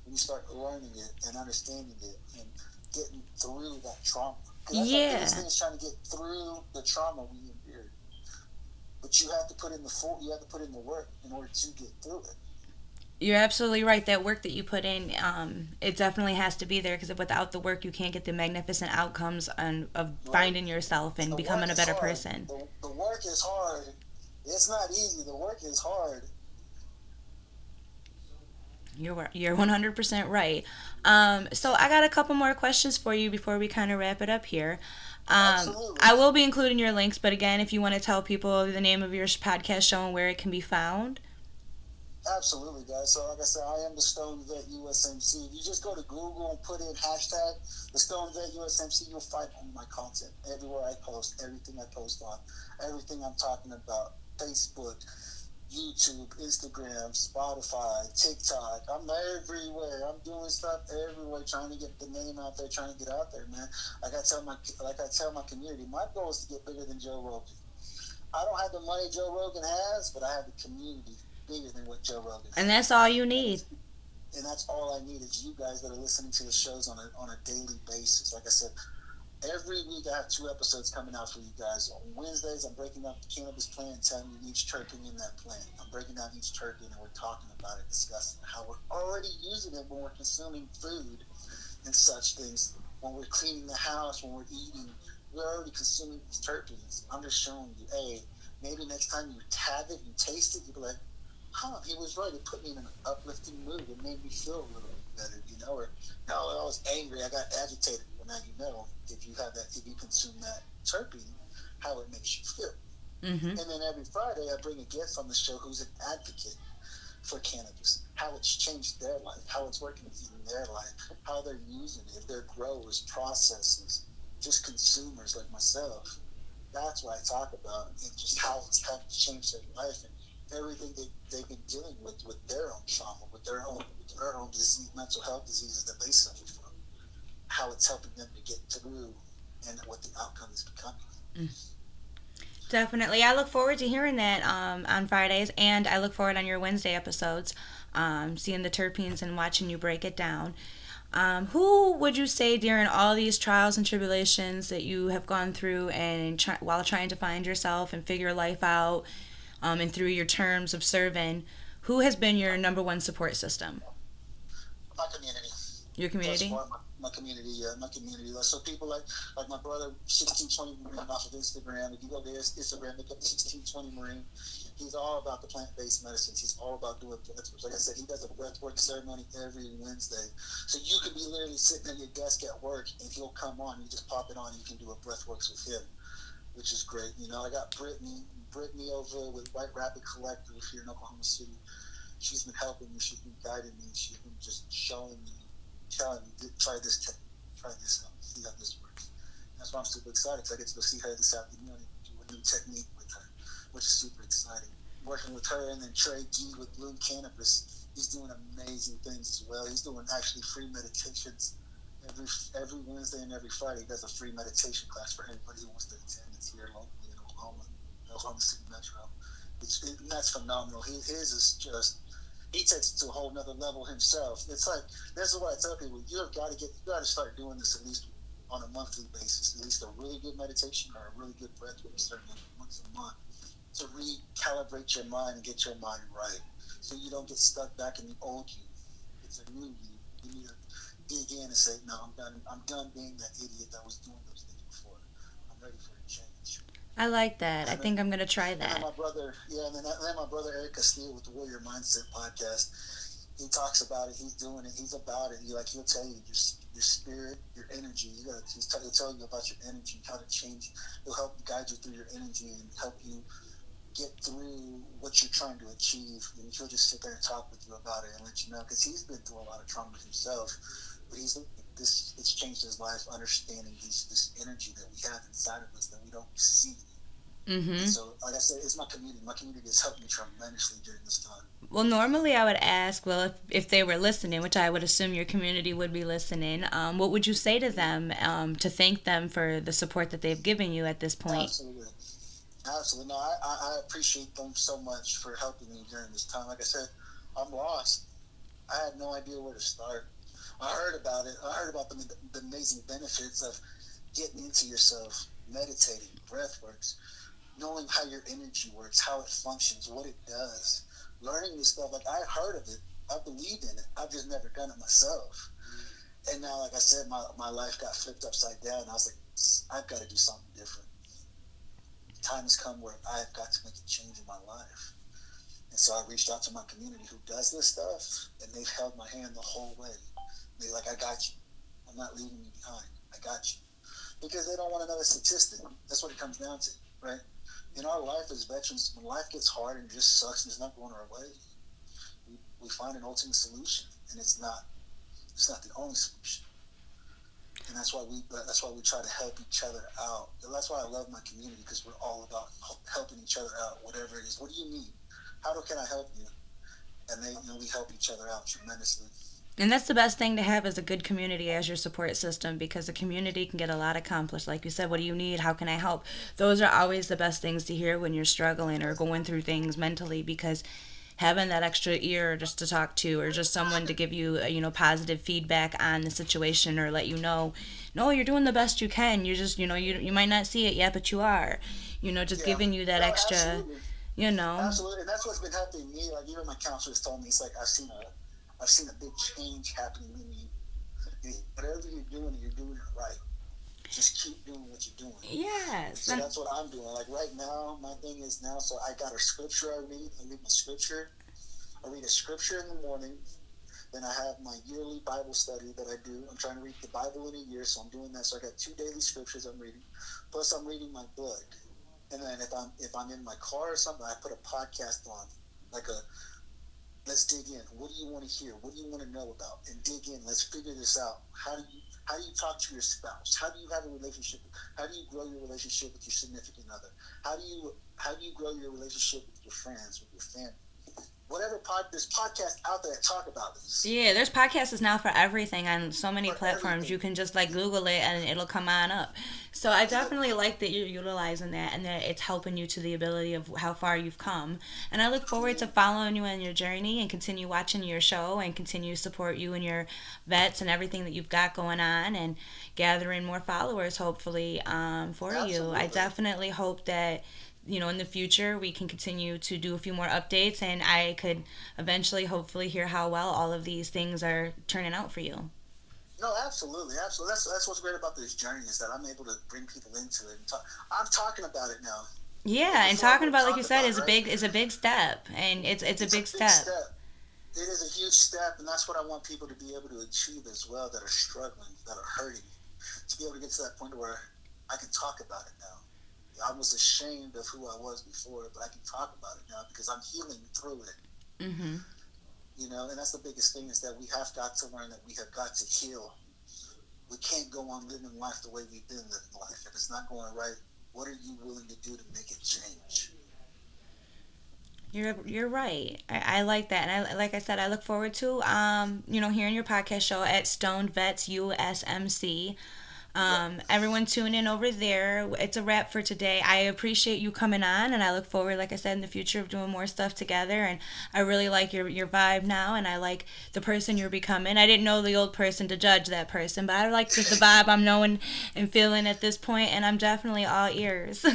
B: when you start learning it and understanding it and getting through that trauma. Because that's our biggest
A: Yeah.
B: thing, is trying to get through the trauma we endured. But you have to put in you have to put in the work in order to get through it.
A: You're absolutely right. That work that you put in, it definitely has to be there because without the work, you can't get the magnificent outcomes of
B: Right?
A: finding yourself and
B: The
A: becoming
B: work
A: a
B: is
A: better
B: hard.
A: person.
B: The work is hard. It's not easy. The work is hard.
A: You're 100% right. So I got a couple more questions for you before we kind of wrap it up here.
B: Absolutely.
A: I will be including your links, but again, if you want to tell people the name of your podcast show and where it can be found.
B: Absolutely, guys. So, like I said, I am the Stone Vet USMC. If you just go to Google and put in hashtag the Stone Vet USMC, you'll find all my content everywhere I post, everything I post on, everything I'm talking about. Facebook, YouTube, Instagram, Spotify, TikTok. I'm everywhere. I'm doing stuff everywhere, trying to get the name out there, trying to get out there, man. Like I tell my community, my goal is to get bigger than Joe Rogan. I don't have the money Joe Rogan has, but I have the community bigger than what Joe Rogan
A: And
B: has.
A: that's all you
B: And,
A: need.
B: and that's all I need is you guys that are listening to the shows on a daily basis. Like I said, every week I have 2 episodes coming out for you guys. On Wednesdays, I'm breaking down the cannabis plant and telling you each terpene in that plant. I'm breaking down each terpene and we're talking about it, discussing how we're already using it when we're consuming food and such things. When we're cleaning the house, when we're eating, we're already consuming these terpenes. I'm just showing you, hey, maybe next time you have it, you taste it, you'll be like, huh, he was right. It put me in an uplifting mood. It made me feel a little bit better, you know? Or, no, I was angry. I got agitated. Well, now you know if you consume that terpene, how it makes you feel.
A: Mm-hmm.
B: And then every Friday, I bring a guest on the show who's an advocate for cannabis, how it's changed their life, how it's working in their life, how they're using it, if they're growers, processors, just consumers like myself. That's what I talk about, and just how it's helped change their life and everything they've been dealing with their own trauma, with their own disease, mental health diseases that they suffer from, how it's helping them to get through, and what the outcome is becoming.
A: Definitely. I look forward to hearing that on Fridays, and I look forward on your Wednesday episodes, seeing the terpenes and watching you break it down. Who would you say during all these trials and tribulations that you have gone through and while trying to find yourself and figure life out and through your terms of serving, who has been your number one support system?
B: My community.
A: Your
B: First of
A: community?
B: all, my community, my community. So people like my brother, 1620 Marine off of Instagram. If you go to his Instagram, look up 1620 Marine. He's all about the plant-based medicines. He's all about doing breathworks. Like I said, he does a breathwork ceremony every Wednesday. So you could be literally sitting at your desk at work, and he'll come on. You just pop it on, and you can do a breathworks with him, which is great. You know, I got Brittany over with White Rabbit Collective here in Oklahoma City. She's been helping me. She's been guiding me. She's been just showing me, telling me, try this technique, try this out, see how this works. And that's why I'm super excited because I get to go see her this afternoon and do a new technique with her, which is super exciting. Working with her and then Trey G with Bloom Cannabis, he's doing amazing things as well. He's doing actually free meditations every Wednesday and every Friday. He does a free meditation class for anybody who wants to attend. It's here locally in Oklahoma City Metro. That's phenomenal. His is just, he takes it to a whole nother level himself. It's like, this is what I tell people: you got to start doing this at least on a monthly basis, at least a really good meditation or a really good breath work ceremony once a month to recalibrate your mind and get your mind right, so you don't get stuck back in the old you. It's a new you. You need to dig in and say, no, I'm done. I'm done being that idiot that was doing those things before. I'm ready for a change.
A: I like that. I
B: And then,
A: think I'm going to try
B: and then
A: that.
B: my brother, yeah, and then my brother Eric Castillo with the Warrior Mindset podcast. He talks about it. He's doing it. He's about it. He'll tell you your spirit, your energy. He'll tell you about your energy, how to change. He'll help guide you through your energy and help you get through what you're trying to achieve. And he'll just sit there and talk with you about it and let you know, because he's been through a lot of trauma himself. But it's changed his life, understanding this energy that we have inside of us that we don't see. And
A: Mm-hmm.
B: so, like I said, it's my community. My community has helped me tremendously during this time.
A: Well, normally I would ask, well, if they were listening, which I would assume your community would be listening, what would you say to them to thank them for the support that they've given you at this point?
B: Absolutely. Absolutely. No, I appreciate them so much for helping me during this time. Like I said, I'm lost. I had no idea where to start. I heard about it. I heard about the amazing benefits of getting into yourself, meditating, breath works, knowing how your energy works, how it functions, what it does, learning this stuff. Like I heard of it, I believed in it. I've just never done it myself. And now, like I said, my life got flipped upside down. I was like, I've got to do something different. Time has come where I've got to make a change in my life. And so I reached out to my community who does this stuff, and they've held my hand the whole way. They're like, I got you. I'm not leaving you behind. I got you. Because they don't want another statistic. That's what it comes down to, right? In our life as veterans, when life gets hard and just sucks and it's not going our way, we find an ultimate solution, and it's not the only solution. And that's why we try to help each other out. And that's why I love my community, because we're all about helping each other out, whatever it is. What do you need? How can I help you? And we help each other out tremendously.
A: And that's the best thing to have is a good community as your support system because the community can get a lot accomplished. Like you said, what do you need? How can I help? Those are always the best things to hear when you're struggling or going through things mentally because having that extra ear just to talk to or just someone to give you positive feedback on the situation or let you know no, you're doing the best you can. You just you might not see it yet, but you are just
B: Yeah,
A: giving you that
B: no,
A: extra
B: absolutely,
A: you know
B: absolutely, and that's what's been helping me. Like even my counselors told me, it's like I've seen a big change happening in you. Whatever you're doing it right. Just keep doing what you're doing.
A: yes.
B: So that's what I'm doing. Like right now, my thing is now. So I got a scripture I read. I read my scripture. I read a scripture in the morning. Then I have my yearly Bible study that I do. I'm trying to read the Bible in a year, so I'm doing that. So I got 2 daily scriptures I'm reading. Plus, I'm reading my book. And then if I'm in my car or something, I put a podcast on, like a let's dig in. What do you want to hear? What do you want to know about? And dig in. Let's figure this out. How do you talk to your spouse? How do you have a relationship? How do you grow your relationship with your significant other? How do you grow your relationship with your friends, with your family? Whatever there's podcasts out there that talk about this.
A: Yeah, there's podcasts now for everything on so many
B: For
A: platforms.
B: everything.
A: You can just like Google it and it'll come on up. So I definitely like that you're utilizing that and that it's helping you to the ability of how far you've come. And I look forward to following you on your journey and continue watching your show and continue to support you and your vets and everything that you've got going on and gathering more followers hopefully for you. I
B: Absolutely.
A: definitely hope that in the future we can continue to do a few more updates and I could eventually hopefully hear how well all of these things are turning out for you.
B: No, absolutely, absolutely. That's what's great about this journey is that I'm able to bring people into it. I'm talking about it now. Like
A: Yeah, and
B: before, I
A: talking
B: wouldn't
A: about like you
B: talk
A: said
B: about it,
A: is a
B: right?
A: big step and it's a
B: It's a
A: big
B: big
A: step.
B: step. It is a huge step, and that's what I want people to be able to achieve as well. That are struggling, that are hurting, to be able to get to that point where I can talk about it now. I was ashamed of who I was before, but I can talk about it now because I'm healing through it.
A: Mhm.
B: And that's the biggest thing is that we have got to learn that we have got to heal. We can't go on living life the way we've been living life. If it's not going right, what are you willing to do to make it change?
A: You're right. I like that, and like I said, I look forward to hearing your podcast show at Stoned Vets USMC.
B: Yep.
A: Everyone tune in over there. It's a wrap for today. I appreciate you coming on, and I look forward, like I said, in the future of doing more stuff together. And I really like your vibe now, and I like the person you're becoming. I didn't know the old person to judge that person, but I like the vibe I'm knowing and feeling at this point, and I'm definitely all ears.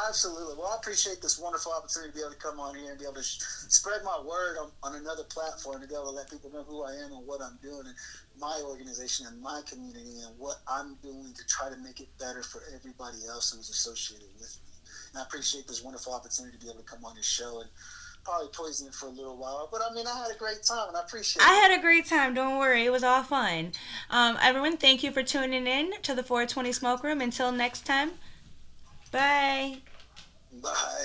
B: Absolutely. Well, I appreciate this wonderful opportunity to be able to come on here and be able to spread my word on another platform to be able to let people know who I am and what I'm doing and my organization and my community and what I'm doing to try to make it better for everybody else who's associated with me. And I appreciate this wonderful opportunity to be able to come on this show and probably poison it for a little while. But I mean, I had a great time and I appreciate
A: I
B: it.
A: had a great time. Don't worry. It was all fun. Everyone, thank you for tuning in to the 420 Smoke Room. Until next time, bye.
B: Bye.